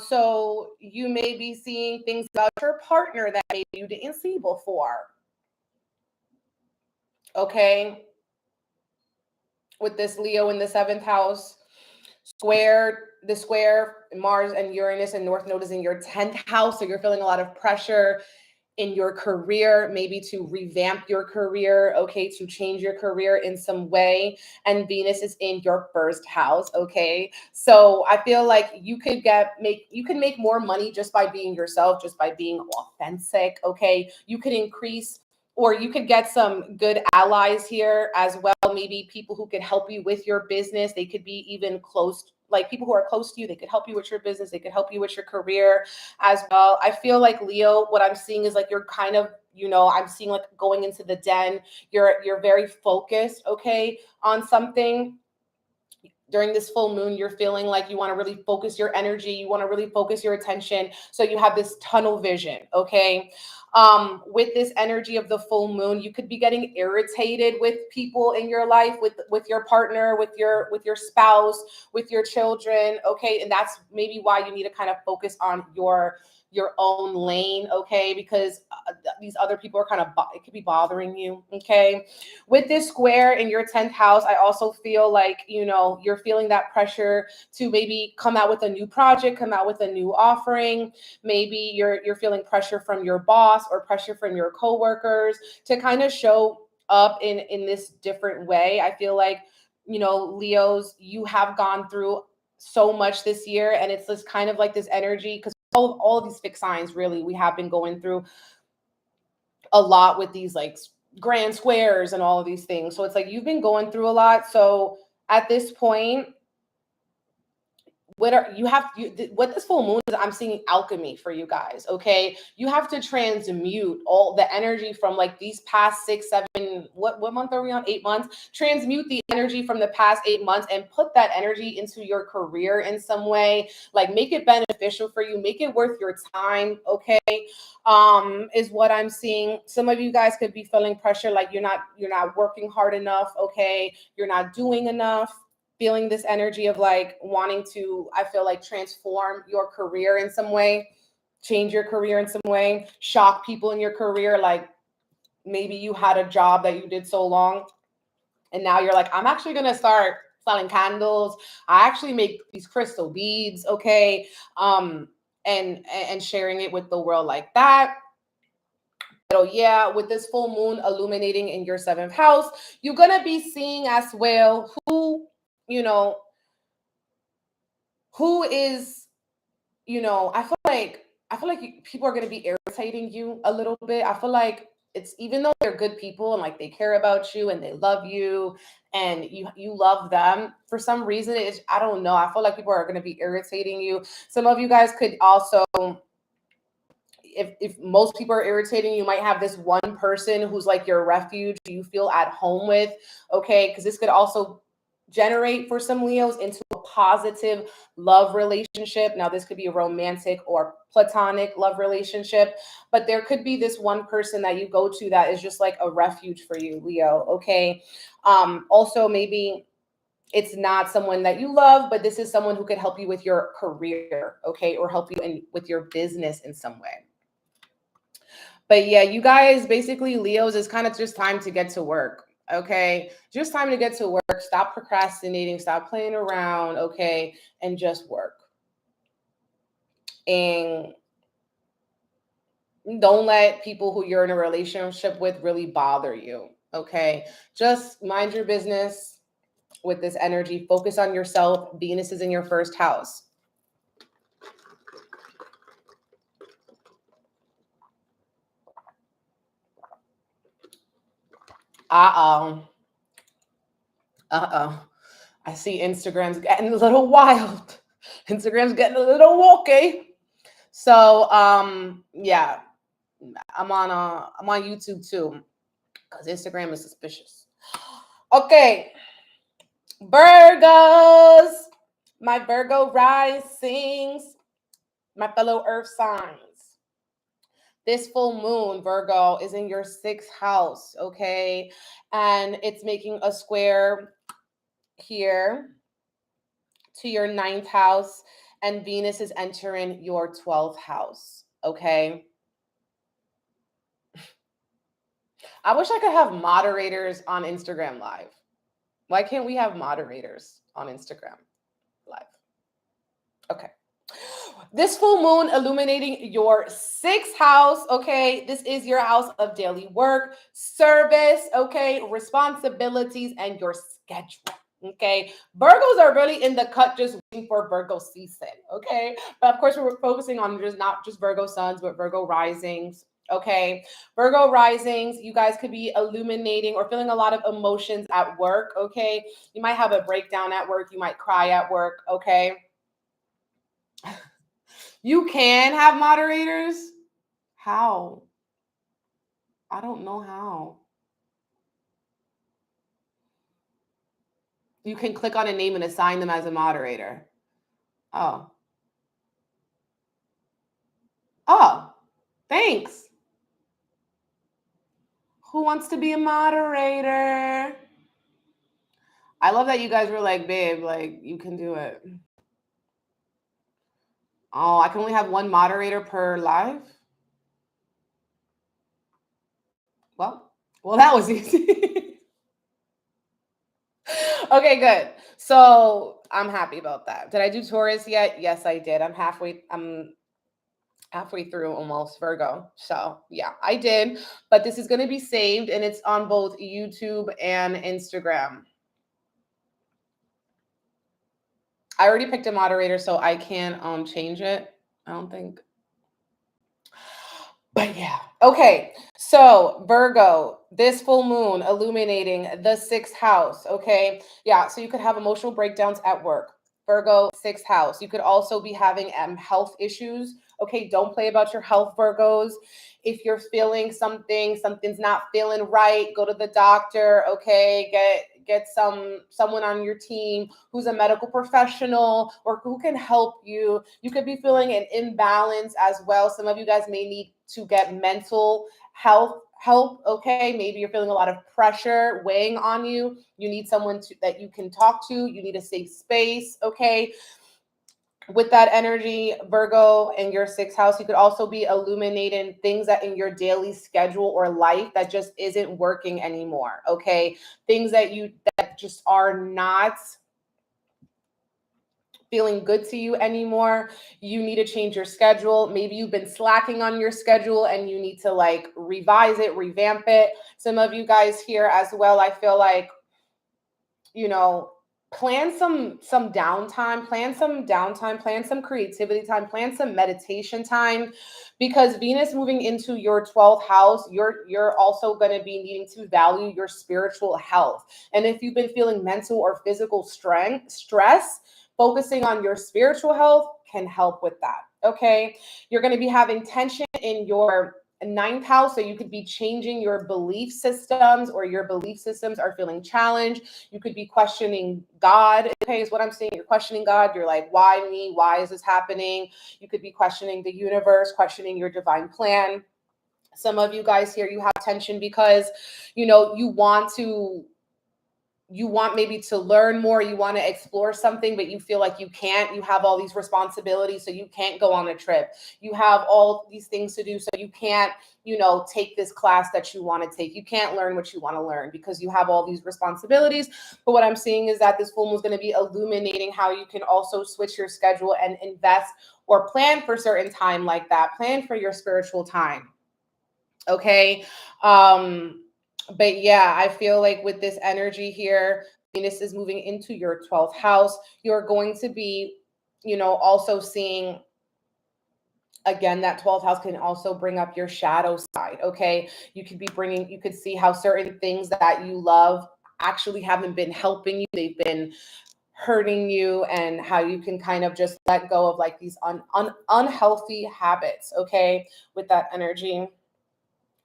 So you may be seeing things about your partner that maybe you didn't see before. Okay. With this Leo in the 7th house. The square Mars and Uranus and North Node is in your 10th house. So you're feeling a lot of pressure in your career, maybe to revamp your career, okay, to change your career in some way. And Venus is in your 1st house, okay? So I feel like you can make more money just by being yourself, just by being authentic, okay? You could increase, or you could get some good allies here as well. Maybe people who could help you with your business. They could be even close, like people who are close to you. They could help you with your business. They could help you with your career as well. I feel like Leo, what I'm seeing is like you're kind of, you know, I'm seeing like going into the den. You're very focused, okay, on something. During this full moon, you're feeling like you want to really focus your energy. You want to really focus your attention. So you have this tunnel vision, okay? With this energy of the full moon, you could be getting irritated with people in your life, with your partner, with your spouse, with your children, okay? And that's maybe why you need to kind of focus on your own lane, okay? Because these other people are kind of, it could be bothering you, okay? With this square in your 10th house, I also feel like, you know, you're feeling that pressure to maybe come out with a new project, come out with a new offering. Maybe you're feeling pressure from your boss or pressure from your coworkers to kind of show up in this different way. I feel like, you know, Leos, you have gone through so much this year, and it's this kind of like this energy, because all of these fixed signs, really, we have been going through a lot with these like grand squares and all of these things. So it's like you've been going through a lot. So at this point, what this full moon is, I'm seeing alchemy for you guys. Okay, you have to transmute all the energy from like these past 6, 7, what month are we on? 8 months. Transmute the energy from the past 8 months and put that energy into your career in some way. Like, make it beneficial for you, make it worth your time. Okay, is what I'm seeing. Some of you guys could be feeling pressure, like you're not working hard enough. Okay, you're not doing enough, feeling this energy of like wanting to, I feel like, transform your career in some way, change your career in some way, shock people in your career. Like, maybe you had a job that you did so long and now you're like, I'm actually going to start selling candles. I actually make these crystal beads. Okay. And sharing it with the world like that. So yeah, with this full moon illuminating in your 7th house, you're going to be seeing as well who, who is, I feel like people are going to be irritating you a little bit. I feel like it's, even though they're good people and like they care about you and they love you and you love them, for some reason it's, I don't know, I feel like people are going to be irritating you. Some of you guys could also, if most people are irritating, you might have this one person who's like your refuge, you feel at home with. Okay, because this could also generate for some Leos into a positive love relationship. Now, this could be a romantic or platonic love relationship, but there could be this one person that you go to that is just like a refuge for you, Leo. Okay, also maybe it's not someone that you love, but this is someone who could help you with your career. Okay, or help you with your business in some way. But yeah, you guys, basically, Leos, is kind of just time to get to work. Okay, just time to get to work. Stop procrastinating, stop playing around. Okay, and just work. And don't let people who you're in a relationship with really bother you. Okay, just mind your business with this energy. Focus on yourself. Venus is in your 1st house. Uh-oh. I see Instagram's getting a little wild. Instagram's getting a little wonky. So yeah, I'm on YouTube too, because Instagram is suspicious. Okay, Virgos, my Virgo risings, my fellow earth signs. This full moon, Virgo, is in your 6th house. Okay, and it's making a square here to your 9th house, and Venus is entering your 12th house. Okay, I wish I could have moderators on Instagram Live. Why can't we have moderators on Instagram Live? Okay. This full moon illuminating your 6th house. Okay, this is your house of daily work, service, okay, responsibilities, and your schedule. Okay, Virgos are really in the cut, just waiting for Virgo season. Okay, but of course we're focusing on just not just Virgo suns, but Virgo risings. Okay, Virgo risings, you guys could be illuminating or feeling a lot of emotions at work. Okay, you might have a breakdown at work, you might cry at work. Okay, you can have moderators. How? I don't know how. You can click on a name and assign them as a moderator. Oh. Oh, thanks. Who wants to be a moderator? I love that you guys were like, babe, like, you can do it. Oh, I can only have one moderator per live? Well, that was easy. Okay, good. So I'm happy about that. Did I do Taurus yet? Yes, I did. I'm halfway through almost Virgo. So yeah, I did. But this is going to be saved and it's on both YouTube and Instagram. I already picked a moderator, so I can't change it, I don't think. But yeah. Okay. So Virgo, this full moon illuminating the 6th house. Okay. Yeah. So you could have emotional breakdowns at work. Virgo, 6th house. You could also be having health issues. Okay, don't play about your health, Virgos. If you're feeling something's not feeling right, go to the doctor. Okay, get someone on your team who's a medical professional or who can help you. You could be feeling an imbalance as well. Some of you guys may need to get mental health help. Okay, maybe you're feeling a lot of pressure weighing on you. You need someone that you can talk to. You need a safe space. Okay, with that energy, Virgo, and your 6th house, you could also be illuminating things that in your daily schedule or life that just isn't working anymore. Okay, things that just are not feeling good to you anymore. You need to change your schedule. Maybe you've been slacking on your schedule and you need to like revise it, revamp it. Some of you guys here as well, I feel like, you know, plan some downtime, plan some creativity time, plan some meditation time, because Venus moving into your 12th house, you're also going to be needing to value your spiritual health. And if you've been feeling mental or physical stress, focusing on your spiritual health can help with that. Okay, you're going to be having tension in your 9th house, so you could be changing your belief systems, or your belief systems are feeling challenged. You could be questioning God. Okay, is what I'm saying. You're questioning God. You're like, why me? Why is this happening? You could be questioning the universe, questioning your divine plan. Some of you guys here, you have tension because, you know, you want maybe to learn more, you want to explore something, but you feel like you can't. You have all these responsibilities, so you can't go on a trip. You have all these things to do, so you can't, you know, take this class that you want to take. You can't learn what you want to learn because you have all these responsibilities. But what I'm seeing is that this full moon is going to be illuminating how you can also switch your schedule and invest or plan for certain time like that. Plan for your spiritual time. Okay. But yeah, I feel like with this energy here, Venus is moving into your 12th house. You're going to be, you know, also seeing, again, that 12th house can also bring up your shadow side. Okay, you could see how certain things that you love actually haven't been helping you, they've been hurting you, and how you can kind of just let go of like these unhealthy habits. Okay, with that energy.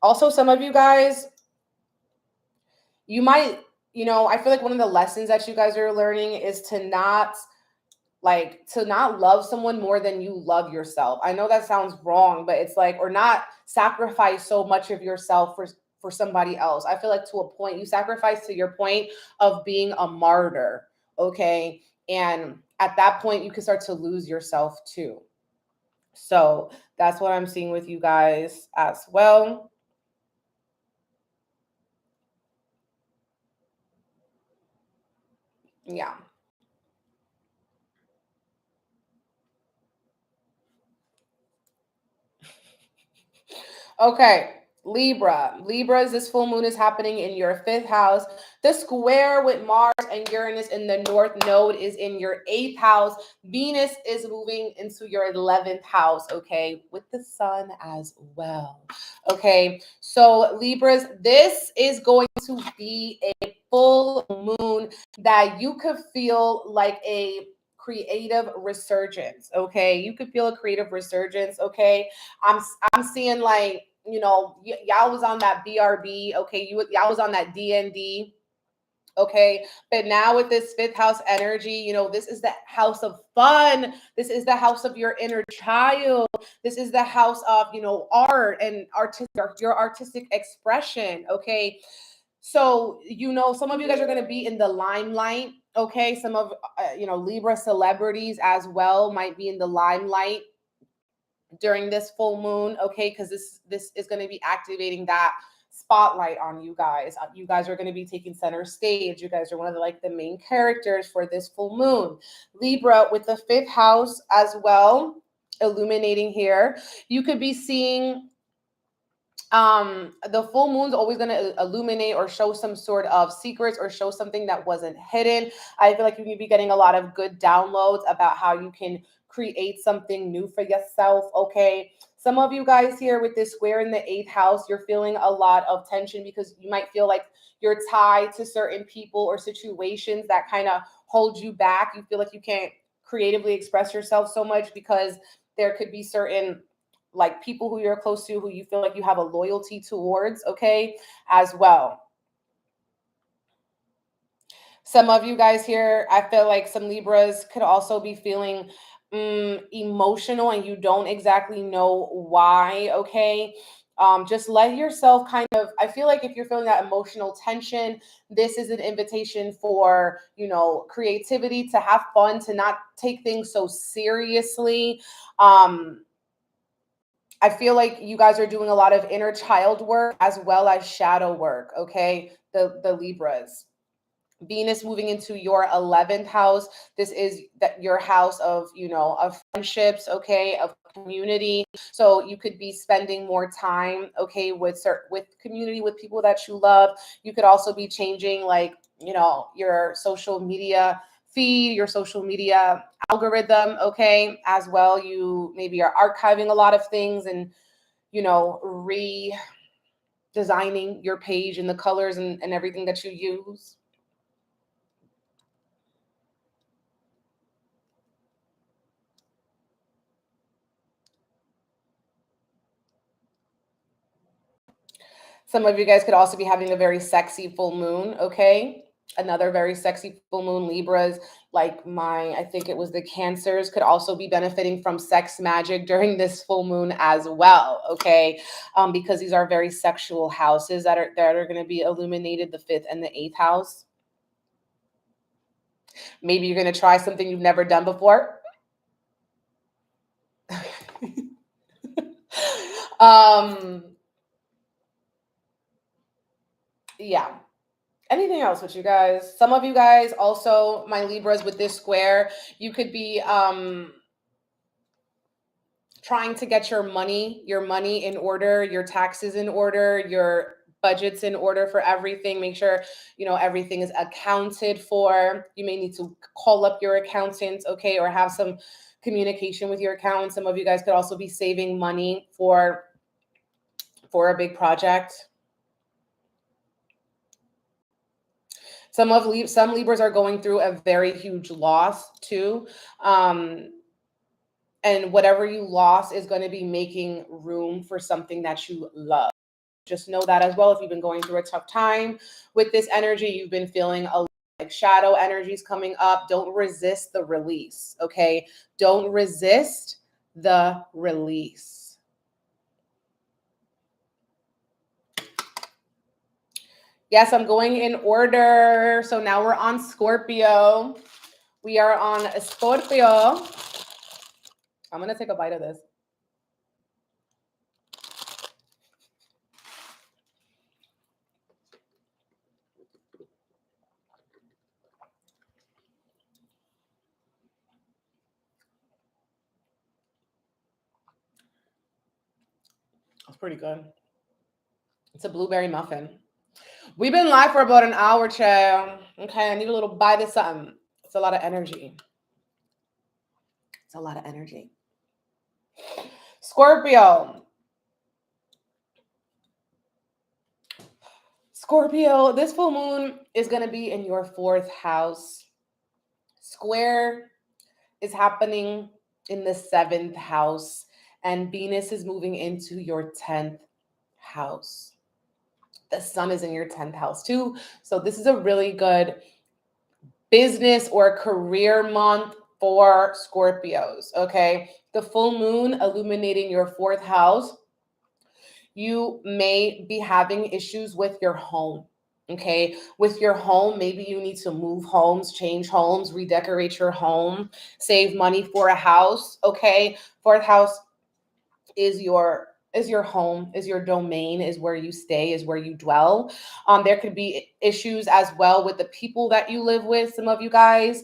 Also, some of you guys, you might, you know, I feel like one of the lessons that you guys are learning is to not love someone more than you love yourself. I know that sounds wrong, but it's like, or not sacrifice so much of yourself for somebody else. I feel like to a point, you sacrifice to your point of being a martyr. Okay, and at that point you can start to lose yourself too. So that's what I'm seeing with you guys as well. Yeah. Okay, Libra. Libras, this full moon is happening in your 5th house. The square with Mars and Uranus in the north node is in your 8th house. Venus is moving into your 11th house, okay, with the sun as well. Okay, so Libras, this is going to be a full moon that you could feel like a creative resurgence. Okay, you could feel a creative resurgence. Okay, I'm seeing like, you know, y'all was on that BRB. Okay, y'all was on that DND. Okay, but now with this 5th house energy, you know, this is the house of fun. This is the house of your inner child. This is the house of, you know, art and your artistic expression. Okay, so, you know, some of you guys are going to be in the limelight. Okay, some of you know, Libra celebrities as well might be in the limelight during this full moon. Okay, because this is going to be activating that spotlight on you guys. You guys are going to be taking center stage. You guys are one of the main characters for this full moon. Libra with the 5th house as well illuminating here. You could be seeing the full moon's always going to illuminate or show some sort of secrets or show something that wasn't hidden. I feel like you can be getting a lot of good downloads about how you can create something new for yourself. Okay, some of you guys here with this square in the 8th house, you're feeling a lot of tension because you might feel like you're tied to certain people or situations that kind of hold you back. You feel like you can't creatively express yourself so much, because there could be certain like people who you're close to who you feel like you have a loyalty towards, okay, as well. Some of you guys here, I feel like some Libras could also be feeling emotional and you don't exactly know why, okay? Just let yourself kind of, I feel like if you're feeling that emotional tension, this is an invitation for, you know, creativity, to have fun, to not take things so seriously. I feel like you guys are doing a lot of inner child work as well as shadow work, okay? The Libras. Venus moving into your 11th house. This is that your house of, you know, of friendships, okay, of community. So you could be spending more time, okay, with community, with people that you love. You could also be changing, like, you know, your social media feed, your social media algorithm, okay, as well. You maybe are archiving a lot of things and, you know, redesigning your page and the colors and everything that you use. Some of you guys could also be having a very sexy full moon, okay? Another very sexy full moon. Libras, like I think it was the Cancers, could also be benefiting from sex magic during this full moon as well, okay? Because these are very sexual houses that are going to be illuminated, the 5th and the 8th house. Maybe you're going to try something you've never done before. Yeah. Anything else with you guys? Some of you guys also, my Libras, with this square, you could be trying to get your money in order, your taxes in order, your budgets in order for everything. Make sure, you know, everything is accounted for. You may need to call up your accountant, okay, or have some communication with your accountant. Some of you guys could also be saving money for a big project. Some Libras are going through a very huge loss too. And whatever you lost is going to be making room for something that you love. Just know that as well. If you've been going through a tough time with this energy, you've been feeling like shadow energies coming up. Don't resist the release, okay? Don't resist the release. Yes, I'm going in order. So now we're on Scorpio. We are on Scorpio. I'm going to take a bite of this. It's pretty good. It's a blueberry muffin. We've been live for about an hour, child. Okay, I need a little bite of something. It's a lot of energy. It's a lot of energy. Scorpio. Scorpio, this full moon is going to be in your 4th house. Square is happening in the 7th house, and Venus is moving into your 10th house. The sun is in your 10th house too. So this is a really good business or career month for Scorpios, okay? The full moon illuminating your 4th house. You may be having issues with your home, okay? With your home, maybe you need to move homes, change homes, redecorate your home, save money for a house, okay? 4th house is your home, is your domain, is where you stay, is where you dwell. There could be issues as well with the people that you live with. Some of you guys,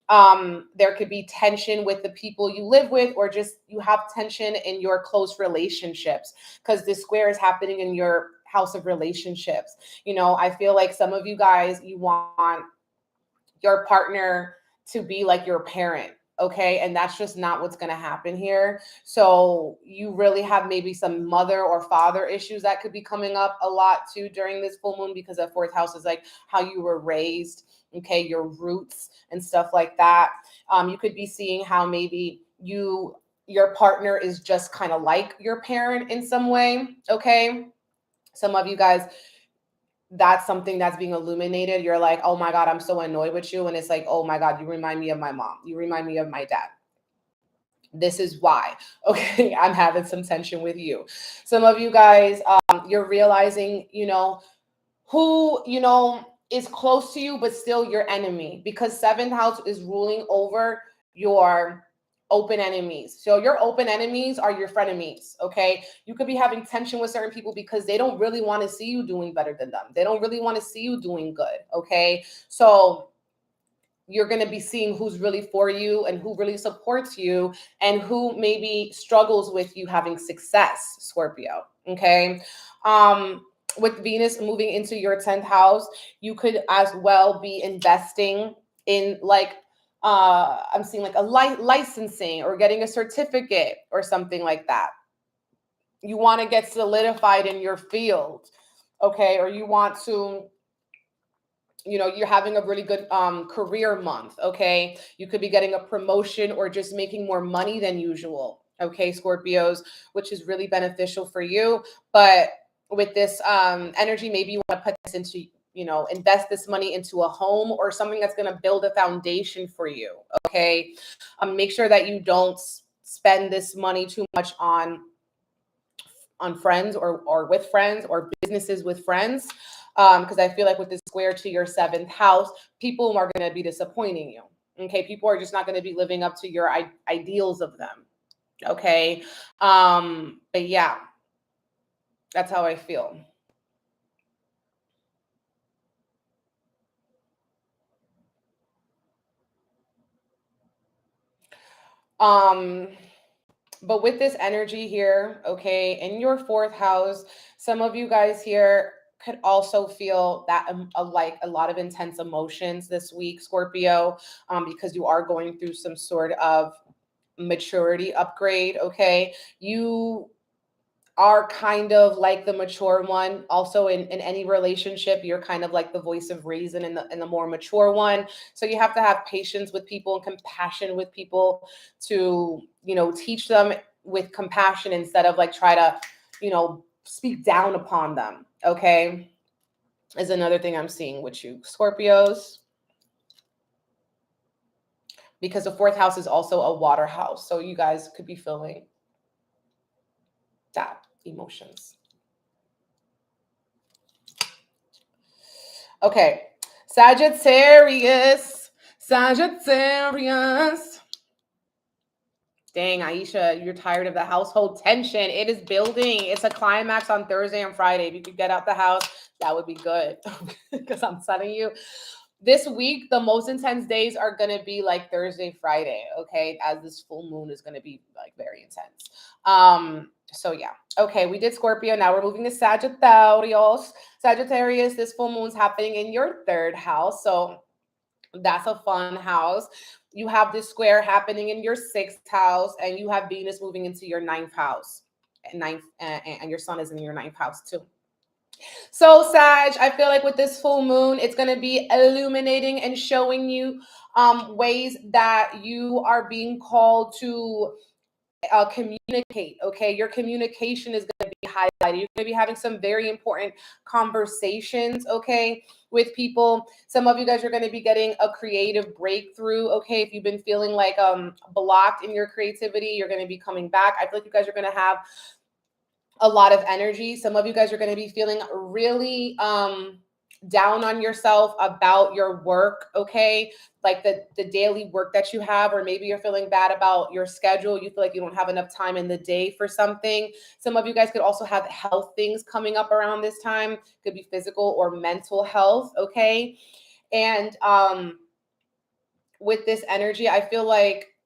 there could be tension with the people you live with, or just you have tension in your close relationships, because this square is happening in your house of relationships. You know, I feel like some of you guys, you want your partner to be like your parent. Okay. And that's just not what's going to happen here. So you really have maybe some mother or father issues that could be coming up a lot too during this full moon, because the fourth house is like how you were raised. Okay. Your roots and stuff like that. You could be seeing how maybe your partner is just kind of like your parent in some way. Okay. Some of you guys, that's something that's being illuminated. You're like, oh my God, I'm so annoyed with you. And it's like, oh my God, you remind me of my mom. You remind me of my dad. This is why. Okay. I'm having some tension with you. Some of you guys, you're realizing, who, is close to you, but still your enemy, because seventh house is ruling over your open enemies. So your open enemies are your frenemies. Okay. You could be having tension with certain people because they don't really want to see you doing better than them. They don't really want to see you doing good. Okay. So you're going to be seeing who's really for you and who really supports you and who maybe struggles with you having success, Scorpio. Okay. With Venus moving into your 10th house, you could as well be investing in I'm seeing like a licensing or getting a certificate or something like that. You want to get solidified in your field. Okay. Or you want to, you're having a really good career month. Okay. You could be getting a promotion or just making more money than usual. Okay, Scorpios, which is really beneficial for you. But with this energy, maybe you want to put this into, invest this money into a home or something that's going to build a foundation for you. Okay. Make sure that you don't spend this money too much on friends or with friends or businesses with friends. Because I feel like with this square to your 7th house, people are going to be disappointing you. Okay. People are just not going to be living up to your ideals of them. Okay. But yeah, that's how I feel. But with this energy here, okay, in your 4th house, some of you guys here could also feel that like a lot of intense emotions this week, Scorpio, because you are going through some sort of maturity upgrade. Okay. You are kind of like the mature one. Also in any relationship, you're kind of like the voice of reason and the more mature one. So you have to have patience with people and compassion with people to, teach them with compassion instead of like try to, speak down upon them. Okay. Is another thing I'm seeing with you, Scorpios. Because the 4th house is also a water house. So you guys could be feeling that emotions. Okay. Sagittarius. Dang, Aisha, you're tired of the household tension. It is building. It's a climax on Thursday and Friday. If you could get out the house, that would be good. Because I'm telling you, this week, the most intense days are going to be like Thursday, Friday. Okay. As this full moon is going to be like very intense. So yeah. Okay. We did Scorpio. Now we're moving to Sagittarius. Sagittarius, this full moon's happening in your 3rd house. So that's a fun house. You have this square happening in your 6th house, and you have Venus moving into your 9th house. And your sun is in your 9th house too. So Sag, I feel like with this full moon, it's going to be illuminating and showing you ways that you are being called to communicate. Okay. Your communication is going to be highlighted. You're going to be having some very important conversations. Okay. With people. Some of you guys are going to be getting a creative breakthrough. Okay. If you've been feeling like blocked in your creativity, you're going to be coming back. I feel like you guys are going to have a lot of energy. Some of you guys are going to be feeling really down on yourself about your work. Okay. Like the daily work that you have, or maybe you're feeling bad about your schedule. You feel like you don't have enough time in the day for something. Some of you guys could also have health things coming up around this time. Could be physical or mental health. Okay. And with this energy, I feel like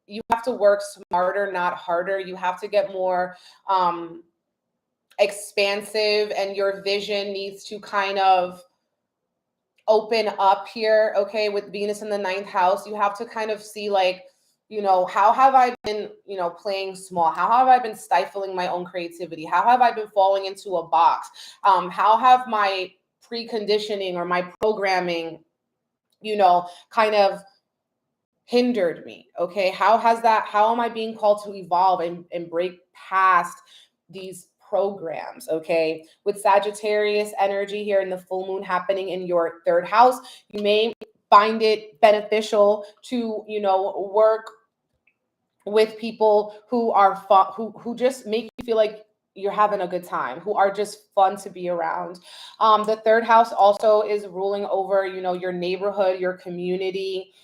you have to work smarter, not harder. You have to get more expansive, and your vision needs to kind of open up here. Okay. With Venus in the 9th house, you have to kind of see like You know, how have I been, you know, playing small? How have I been stifling my own creativity? How have I been falling into a box? How have my preconditioning or my programming, you know, kind of hindered me? Okay. How am I being called to evolve and break past these programs? Okay. With Sagittarius energy here in the full moon happening in your third house, you may find it beneficial to, you know, work with people who are fun, who just make you feel like you're having a good time, who are just fun to be around. The third house also is ruling over, you know, your neighborhood, your community,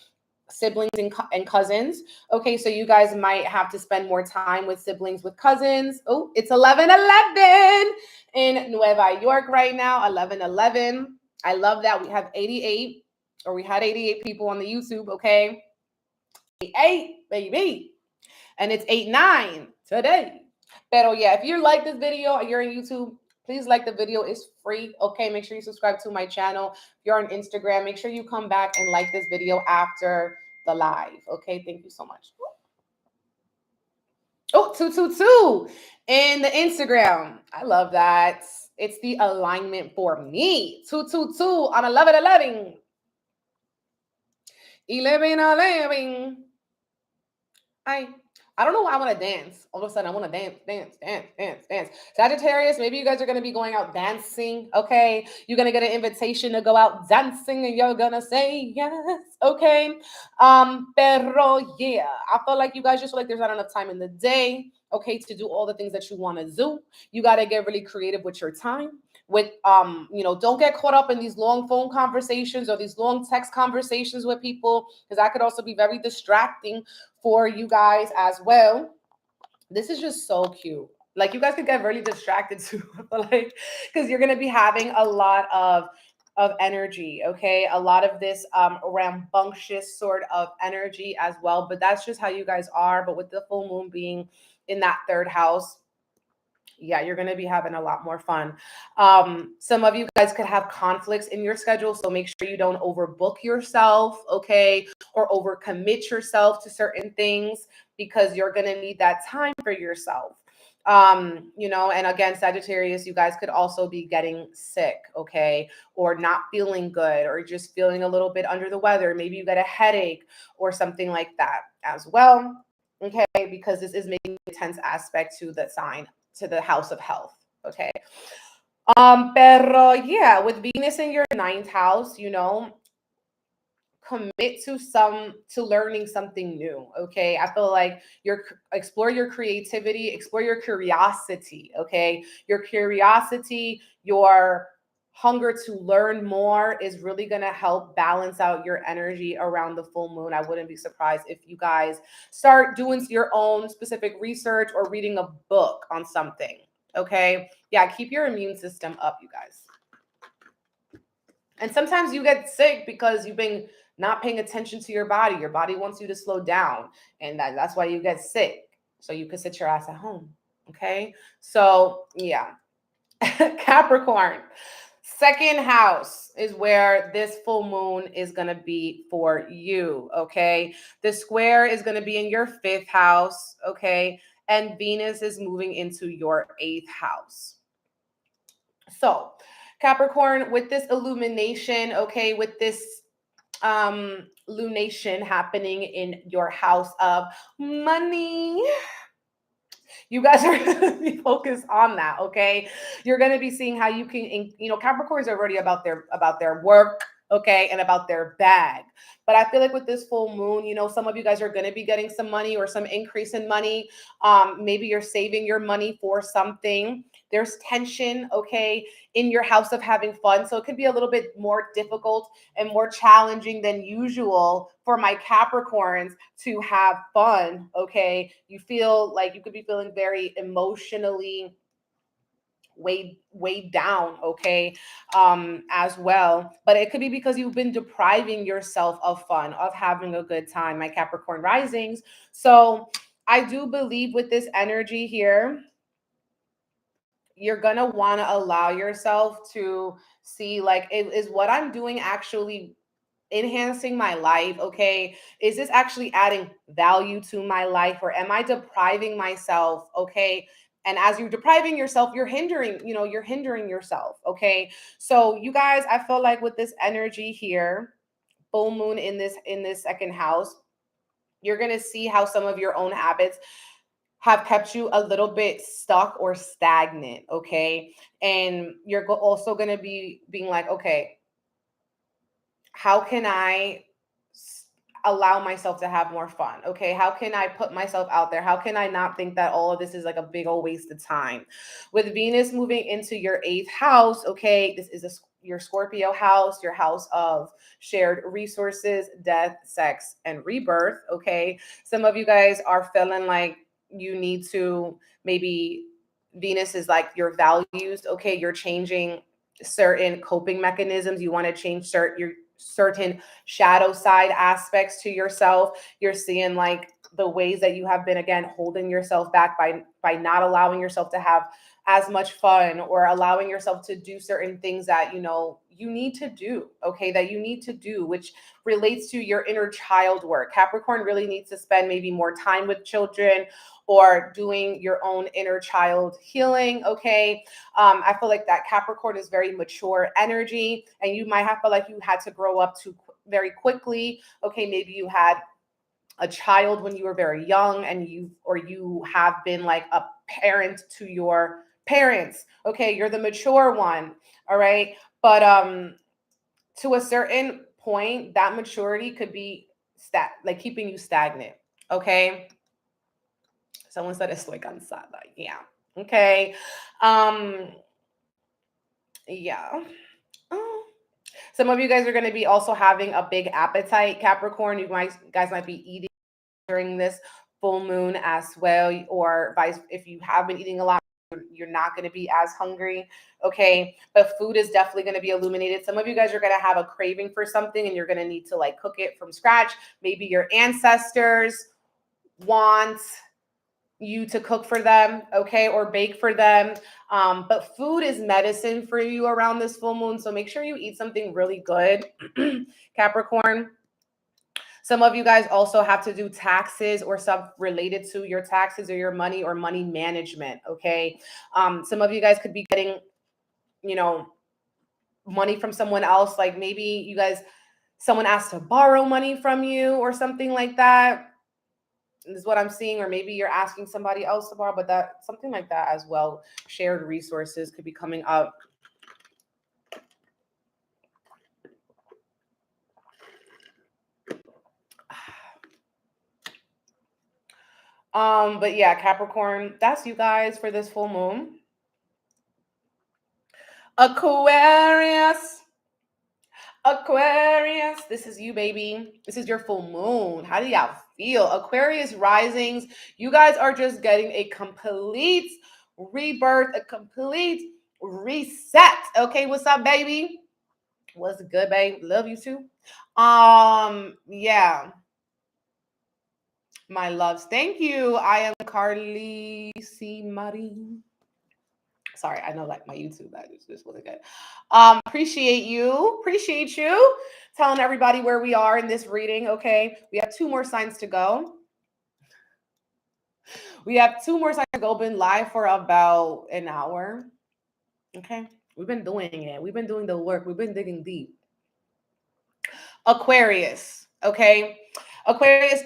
siblings and cousins. Okay, so you guys might have to spend more time with siblings, with cousins. Oh, it's 11:11 in Nueva York right now. 11:11. I love that we have 88, or we had 88 people on the YouTube. Okay, 88, baby. And it's 8-9 today. Pero yeah, if you like this video and you're on YouTube, please like the video. It's free. Okay, make sure you subscribe to my channel. If you're on Instagram, make sure you come back and like this video after the live. Okay, thank you so much. Oh, 222 in the Instagram. I love that. It's the alignment for me. 222 on 11:11. 11:11. I don't know why I want to dance. All of a sudden, I want to dance. Sagittarius, maybe you guys are going to be going out dancing, okay? You're going to get an invitation to go out dancing and you're going to say yes, okay? Pero yeah, I feel like you guys just feel like there's not enough time in the day, okay, to do all the things that you want to do. You got to get really creative with your time. With you know, don't get caught up in these long phone conversations or these long text conversations with people, because that could also be very distracting for you guys as well. This is just so cute. Like, you guys could get really distracted too, like, because you're gonna be having a lot of energy, okay? A lot of this rambunctious sort of energy as well. But that's just how you guys are. But with the full moon being in that third house, yeah, you're going to be having a lot more fun. Some of you guys could have conflicts in your schedule, so make sure you don't overbook yourself, okay, or overcommit yourself to certain things, because you're going to need that time for yourself. You know, and again, Sagittarius, you guys could also be getting sick, okay, or not feeling good, or just feeling a little bit under the weather. Maybe you get a headache or something like that as well, okay, because this is making a tense aspect to the sign, to the house of health. Okay. Pero yeah, with Venus in your ninth house, you know, commit to learning something new. Okay. I feel like explore your creativity, explore your curiosity. Okay. Your curiosity, your hunger to learn more is really going to help balance out your energy around the full moon. I wouldn't be surprised if you guys start doing your own specific research or reading a book on something. Okay. Yeah. Keep your immune system up, you guys. And sometimes you get sick because you've been not paying attention to your body. Your body wants you to slow down. And that's why you get sick. So you can sit your ass at home. Okay. So yeah. Capricorn. Second house is where this full moon is going to be for you. Okay. The square is going to be in your fifth house. Okay. And Venus is moving into your eighth house. So, Capricorn, with this illumination, okay, with this lunation happening in your house of money, you guys are going to be focused on that, okay? You're going to be seeing how you can, you know, Capricorn is already about their work, okay, and about their bag. But I feel like with this full moon, you know, some of you guys are going to be getting some money or some increase in money. Maybe you're saving your money for something. There's tension, okay, in your house of having fun. So it could be a little bit more difficult and more challenging than usual for my Capricorns to have fun, okay? You feel like you could be feeling very emotionally weighed down, okay, as well. But it could be because you've been depriving yourself of fun, of having a good time, my Capricorn risings. So I do believe with this energy here, you're going to want to allow yourself to see, like, is what I'm doing actually enhancing my life? Okay, is this actually adding value to my life, or am I depriving myself? Okay, and as you're depriving yourself, you're hindering, you're hindering yourself. Okay, so you guys, I feel like with this energy here, full moon in this second house, you're going to see how some of your own habits have kept you a little bit stuck or stagnant. Okay, and you're also going to be being like, okay, how can I allow myself to have more fun? Okay, how can I put myself out there? How can I not think that all of this is like a big old waste of time? With Venus moving into your 8th house, okay, this is your Scorpio house, your house of shared resources, death, sex, and rebirth. Okay, some of you guys are feeling like you need to, maybe Venus is like your values. Okay, you're changing certain coping mechanisms. You want to change certain shadow side aspects to yourself. You're seeing like the ways that you have been, again, holding yourself back by not allowing yourself to have as much fun, or allowing yourself to do certain things that you need to do. Okay, that you need to do, which relates to your inner child work. Capricorn really needs to spend maybe more time with children, or doing your own inner child healing. Okay, I feel like that Capricorn is very mature energy, and you might have felt like you had to grow up very quickly. Okay, maybe you had a child when you were very young, and you have been like a parent to your parents. Okay, you're the mature one. All right, but to a certain point, that maturity could be like keeping you stagnant. Okay, someone said estoy cansada. Yeah. Okay. Um. Yeah. Oh. Some of you guys are going to be also having a big appetite, Capricorn. Guys might be eating during this full moon as well, or vice. If you have been eating a lot, you're not going to be as hungry. Okay, but food is definitely going to be illuminated. Some of you guys are going to have a craving for something, and you're going to need to like cook it from scratch. Maybe your ancestors want you to cook for them, okay, or bake for them. But food is medicine for you around this full moon, so make sure you eat something really good, Capricorn. Some of you guys also have to do taxes or stuff related to your taxes or your money or money management. Okay, some of you guys could be getting, money from someone else. Like maybe someone asked to borrow money from you or something like that. This is what I'm seeing, or maybe you're asking somebody else to borrow, but that something like that as well. Shared resources could be coming up. But yeah, Capricorn, that's you guys for this full moon. Aquarius. Aquarius, this is you, baby. This is your full moon. How do y'all feel? Aquarius risings, you guys are just getting a complete rebirth, a complete reset. Okay, what's up, baby? What's good, babe? Love you too. Yeah. My loves. Thank you. I am Carly C. Marie. Sorry, I know like my YouTube, that just wasn't good. Appreciate you. Appreciate you telling everybody where we are in this reading. Okay. We have 2 more signs to go. We have 2 more signs to go. Been live for about an hour. Okay. We've been doing it. We've been doing the work. We've been digging deep. Aquarius. Okay. Aquarius,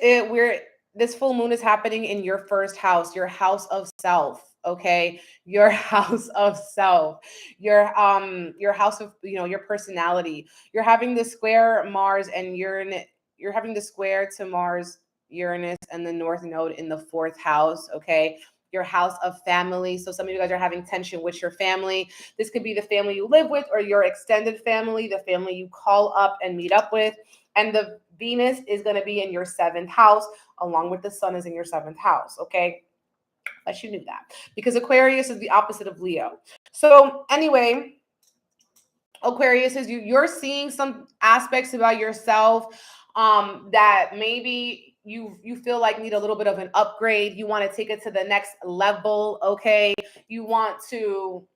this full moon is happening in your first house, your house of self. Okay, your house of self, your house of your personality. You're having the square Mars and Uranus. You're having the square to Mars, Uranus, and the North Node in the 4th house. Okay, your house of family. So some of you guys are having tension with your family. This could be the family you live with, or your extended family, the family you call up and meet up with. And the Venus is going to be in your 7th house, along with the Sun is in your 7th house. Okay. But you knew that, because Aquarius is the opposite of Leo. So anyway, Aquarius is you're seeing some aspects about yourself that maybe you feel like need a little bit of an upgrade. You want to take it to the next level. Okay. You want to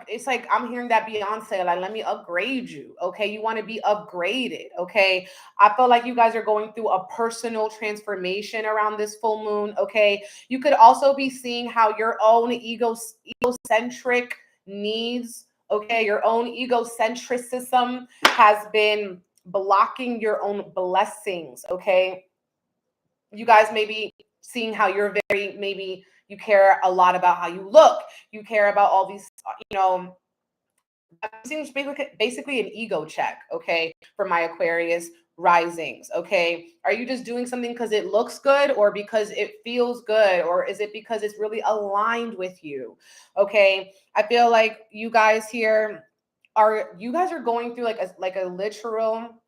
it's like I'm hearing that Beyonce, like, let me upgrade you. Okay. You want to be upgraded. Okay. I feel like you guys are going through a personal transformation around this full moon. Okay. You could also be seeing how your own egocentric needs, okay, your own egocentricism has been blocking your own blessings. Okay. You guys may be seeing how you're very, maybe you care a lot about how you look. You care about all these, you know, seems basically an ego check, okay, for my Aquarius risings, okay? Are you just doing something because it looks good or because it feels good, or is it because it's really aligned with you? Okay, I feel like you guys here are going through like a literal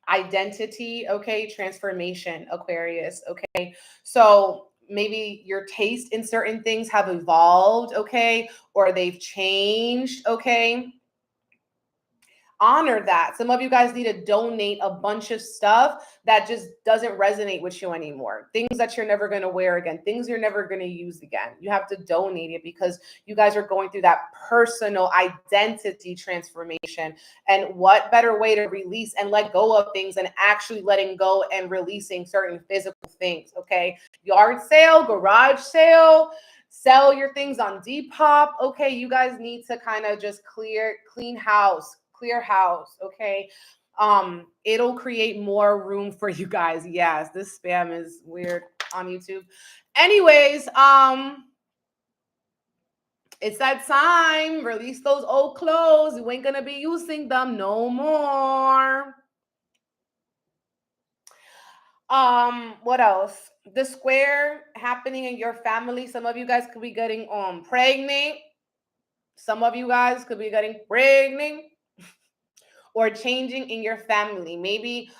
identity, okay, transformation, Aquarius, okay? So maybe your taste in certain things have evolved, okay, or they've changed, okay? Honor that. Some of you guys need to donate a bunch of stuff that just doesn't resonate with you anymore. Things that you're never going to wear again, things you're never going to use again. You have to donate it because you guys are going through that personal identity transformation. And what better way to release and let go of things than actually letting go and releasing certain physical things, okay? Yard sale, garage sale, sell your things on Depop. Okay, you guys need to kind of just clear house, okay? It'll create more room for you guys. Yes, this spam is weird on YouTube. Anyways, it's that time. Release those old clothes. You ain't gonna be using them no more. What else? The square happening in your family. Some of you guys could be getting pregnant. Some of you guys could be getting pregnant or changing in your family. Maybe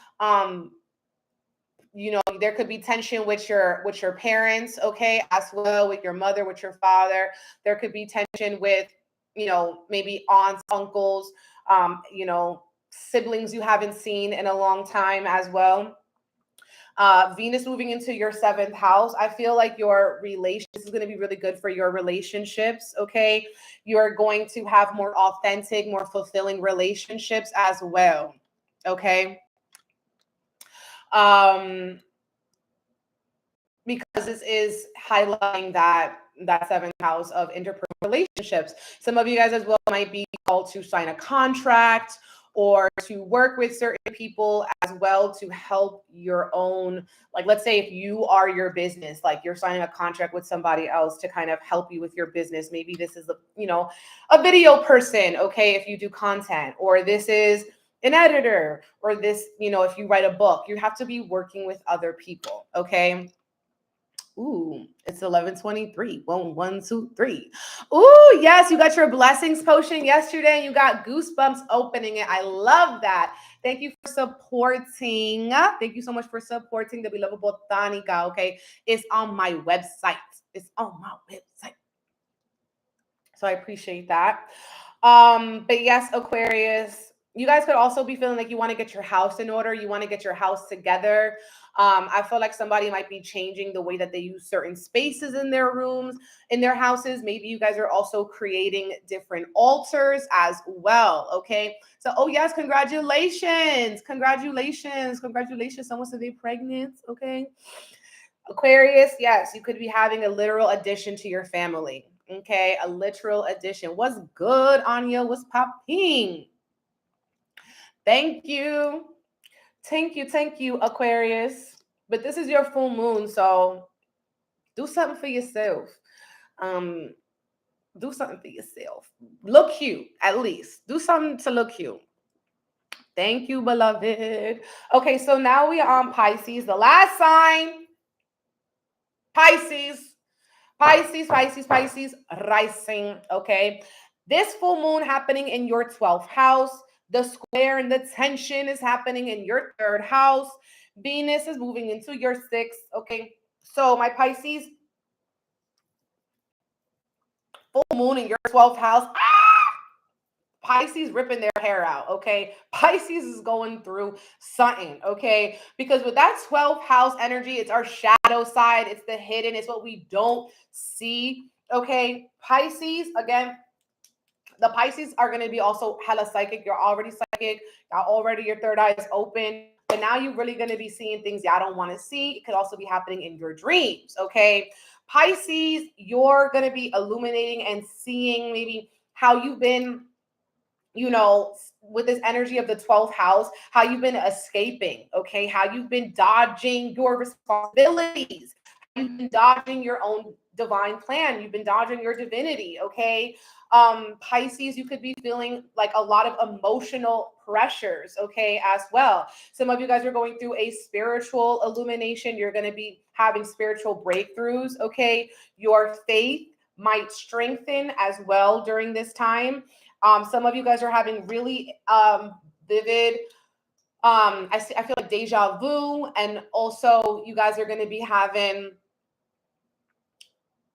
you know, there could be tension with your parents, okay, as well, with your mother, with your father. There could be tension with, you know, maybe aunts, uncles, you know, siblings you haven't seen in a long time as well. Venus moving into your seventh house. I feel like your relation, this is going to be really good for your relationships. Okay. You're going to have more authentic, more fulfilling relationships as well. Okay. Because this is highlighting that seventh house of interpersonal relationships. Some of you guys as well might be called to sign a contract or to work with certain people as well to help your own, like, let's say if you are your business, like you're signing a contract with somebody else to kind of help you with your business. Maybe this is a video person, okay, if you do content, or this is an editor, or this, if you write a book, you have to be working with other people, okay? Ooh, it's 11:23. 1, 1, 2, 3. Ooh, yes, you got your blessings potion yesterday. You got goosebumps opening it. I love that. Thank you for supporting. Thank you so much for supporting the Beloved Botanica. Okay, it's on my website. It's on my website. So I appreciate that. But yes, Aquarius, you guys could also be feeling like you want to get your house in order. You want to get your house together. I feel like somebody might be changing the way that they use certain spaces in their rooms, in their houses. Maybe you guys are also creating different altars as well. Okay. So, oh yes, congratulations. Congratulations. Congratulations. Someone said they're pregnant. Okay. Aquarius, yes, you could be having a literal addition to your family. Okay, a literal addition. What's good, Anya? What's popping? Thank you. Thank you, Aquarius. But this is your full moon, so do something for yourself. Um, do something for yourself. Look cute, at least. Do something to look cute. Thank you, beloved. Okay, so now we are on Pisces, the last sign. Pisces. Pisces, rising, okay? This full moon happening in your 12th house. The square and the tension is happening in your 3rd house. Venus is moving into your 6th, okay? So my Pisces, full moon in your 12th house. Pisces ripping their hair out, okay? Pisces is going through something, okay? Because with that 12th house energy, it's our shadow side, it's the hidden, it's what we don't see, okay? Pisces, again, The Pisces are going to be also hella psychic. You're already psychic. Y'all already, your third eye is open. But now you're really going to be seeing things y'all don't want to see. It could also be happening in your dreams, okay? Pisces, you're going to be illuminating and seeing maybe how you've been, you know, with this energy of the 12th house, how you've been escaping, okay? How you've been dodging your responsibilities. You've been dodging your own divine plan. You've been dodging your divinity, okay? Pisces, you could be feeling like a lot of emotional pressures, okay, as well. Some of you guys are going through a spiritual illumination. You're going to be having spiritual breakthroughs, okay? Your faith might strengthen as well during this time. Some of you guys are having really vivid, I feel like deja vu, and also you guys are going to be having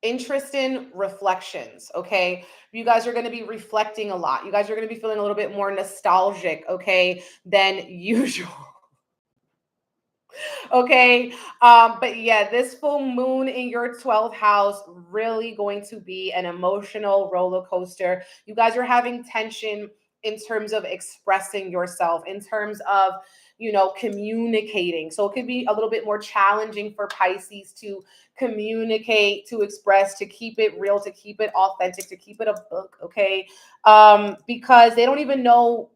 interesting reflections, okay? You guys are going to be reflecting a lot. You guys are going to be feeling a little bit more nostalgic, okay, than usual. Okay. But yeah, this full moon in your 12th house really going to be an emotional roller coaster. You guys are having tension in terms of expressing yourself, in terms of, you know, communicating. So it could be a little bit more challenging for Pisces to communicate, to express, to keep it real, to keep it authentic, to keep it a book, okay? Because they don't even know.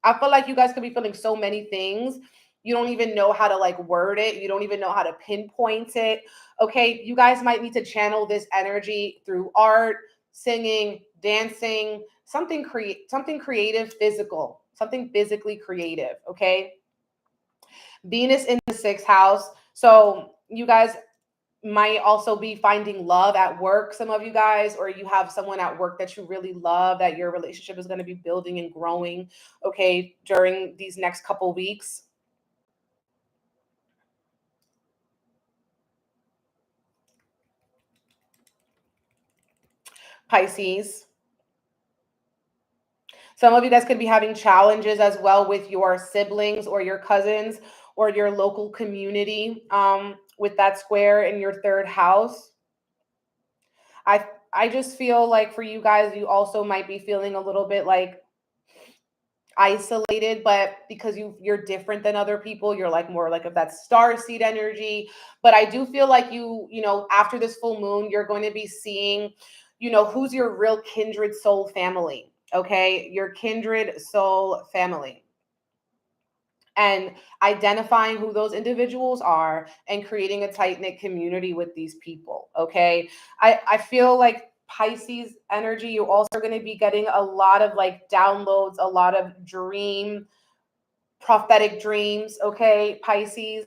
I feel like you guys could be feeling so many things. You don't even know how to like word it. You don't even know how to pinpoint it. Okay. You guys might need to channel this energy through art, singing, dancing, something creative, physical, something physically creative. Okay. Venus in the 6th house. So you guys might also be finding love at work, some of you guys, or you have someone at work that you really love, that your relationship is going to be building and growing, okay, during these next couple weeks. Pisces. Some of you guys could be having challenges as well with your siblings or your cousins or your local community, with that square in your 3rd house. I just feel like for you guys, you also might be feeling a little bit like isolated, but because you're different than other people, you're like more like of that star seed energy. But I do feel like you know, after this full moon, you're going to be seeing, you know, who's your real kindred soul family, okay? Your kindred soul family, and identifying who those individuals are and creating a tight-knit community with these people, okay? I feel like Pisces energy, you also are going to be getting a lot of like downloads, a lot of prophetic dreams, okay, Pisces.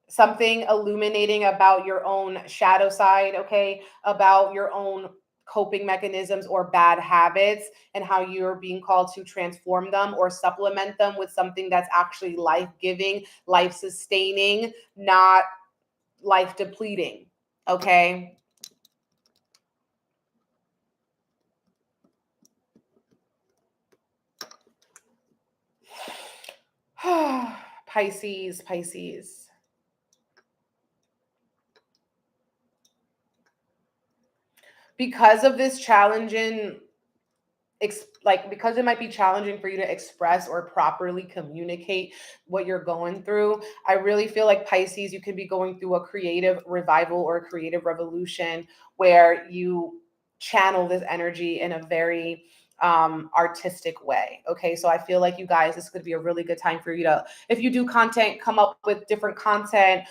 Something illuminating about your own shadow side, okay, about your own coping mechanisms or bad habits, and how you're being called to transform them or supplement them with something that's actually life-giving, life-sustaining, not life-depleting, okay? Pisces. Because of this challenging, because it might be challenging for you to express or properly communicate what you're going through, I really feel like Pisces, you could be going through a creative revival or a creative revolution where you channel this energy in a very artistic way. Okay. So I feel like you guys, this could be a really good time for you to, if you do content, come up with different content.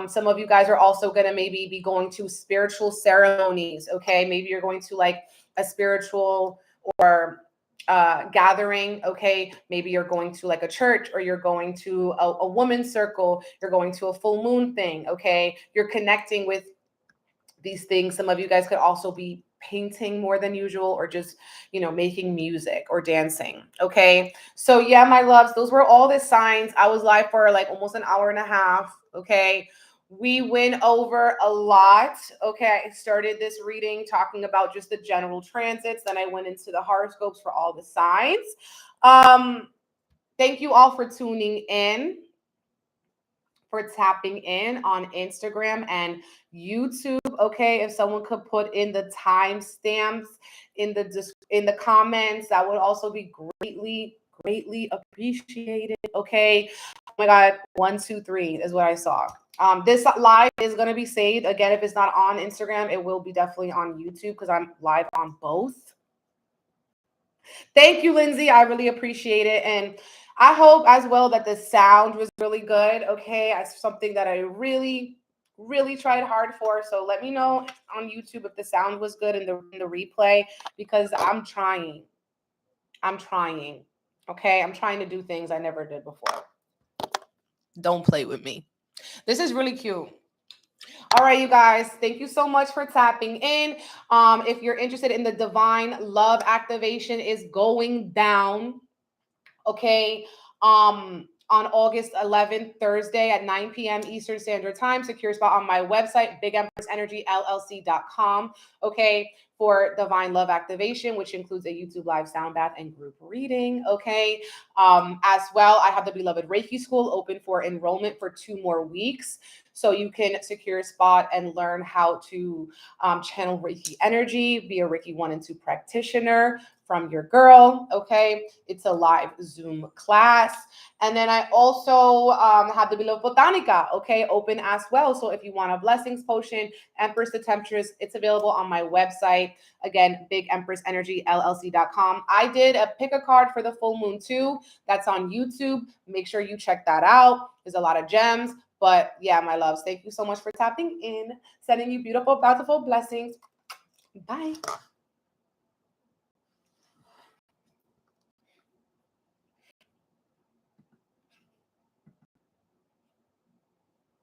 Some of you guys are also going to maybe be going to spiritual ceremonies. Okay. Maybe you're going to like a spiritual or gathering, okay? Maybe you're going to like a church, or you're going to a woman's circle, you're going to a full moon thing, okay? You're connecting with these things. Some of you guys could also be painting more than usual, or just, you know, making music or dancing, okay? So yeah, my loves, those were all the signs. I was live for like almost an hour and a half, okay? We went over a lot, okay? I started this reading talking about just the general transits, then I went into the horoscopes for all the signs. Thank you all for tuning in. for tapping in on Instagram and YouTube. Okay, if someone could put in the timestamps in the comments, that would also be greatly appreciated. Okay. Oh my God, 1, 2, 3 is what I saw. This live is going to be saved. Again, if it's not on Instagram, it will be definitely on YouTube because I'm live on both. Thank you, Lindsay. I really appreciate it. And I hope as well that the sound was really good. Okay. It's something that I really tried hard for. So let me know on YouTube if the sound was good in the replay, because I'm trying. Okay. I'm trying to do things I never did before. Don't play with me. This is really cute. All right, you guys, thank you so much for tapping in. If you're interested in the divine love activation, is going down, okay, on August 11th, Thursday at 9 p.m. Eastern Standard Time. Secure spot on my website, bigempressenergyllc.com, okay, for divine love activation, which includes a YouTube live sound bath and group reading, okay. As well, I have the Beeloved Reiki School open for enrollment for 2 more weeks. So you can secure a spot and learn how to channel Reiki energy, be a Reiki 1 and 2 practitioner from your girl, okay? It's a live Zoom class. And then I also have the Beloved Botanica, okay, open as well. So if you want a blessings potion, Empress the Temptress, it's available on my website. Again, bigempressenergyllc.com. I did a pick a card for the full moon too. That's on YouTube. Make sure you check that out. There's a lot of gems. But yeah, my loves, thank you so much for tapping in. Sending you beautiful, bountiful blessings. Bye.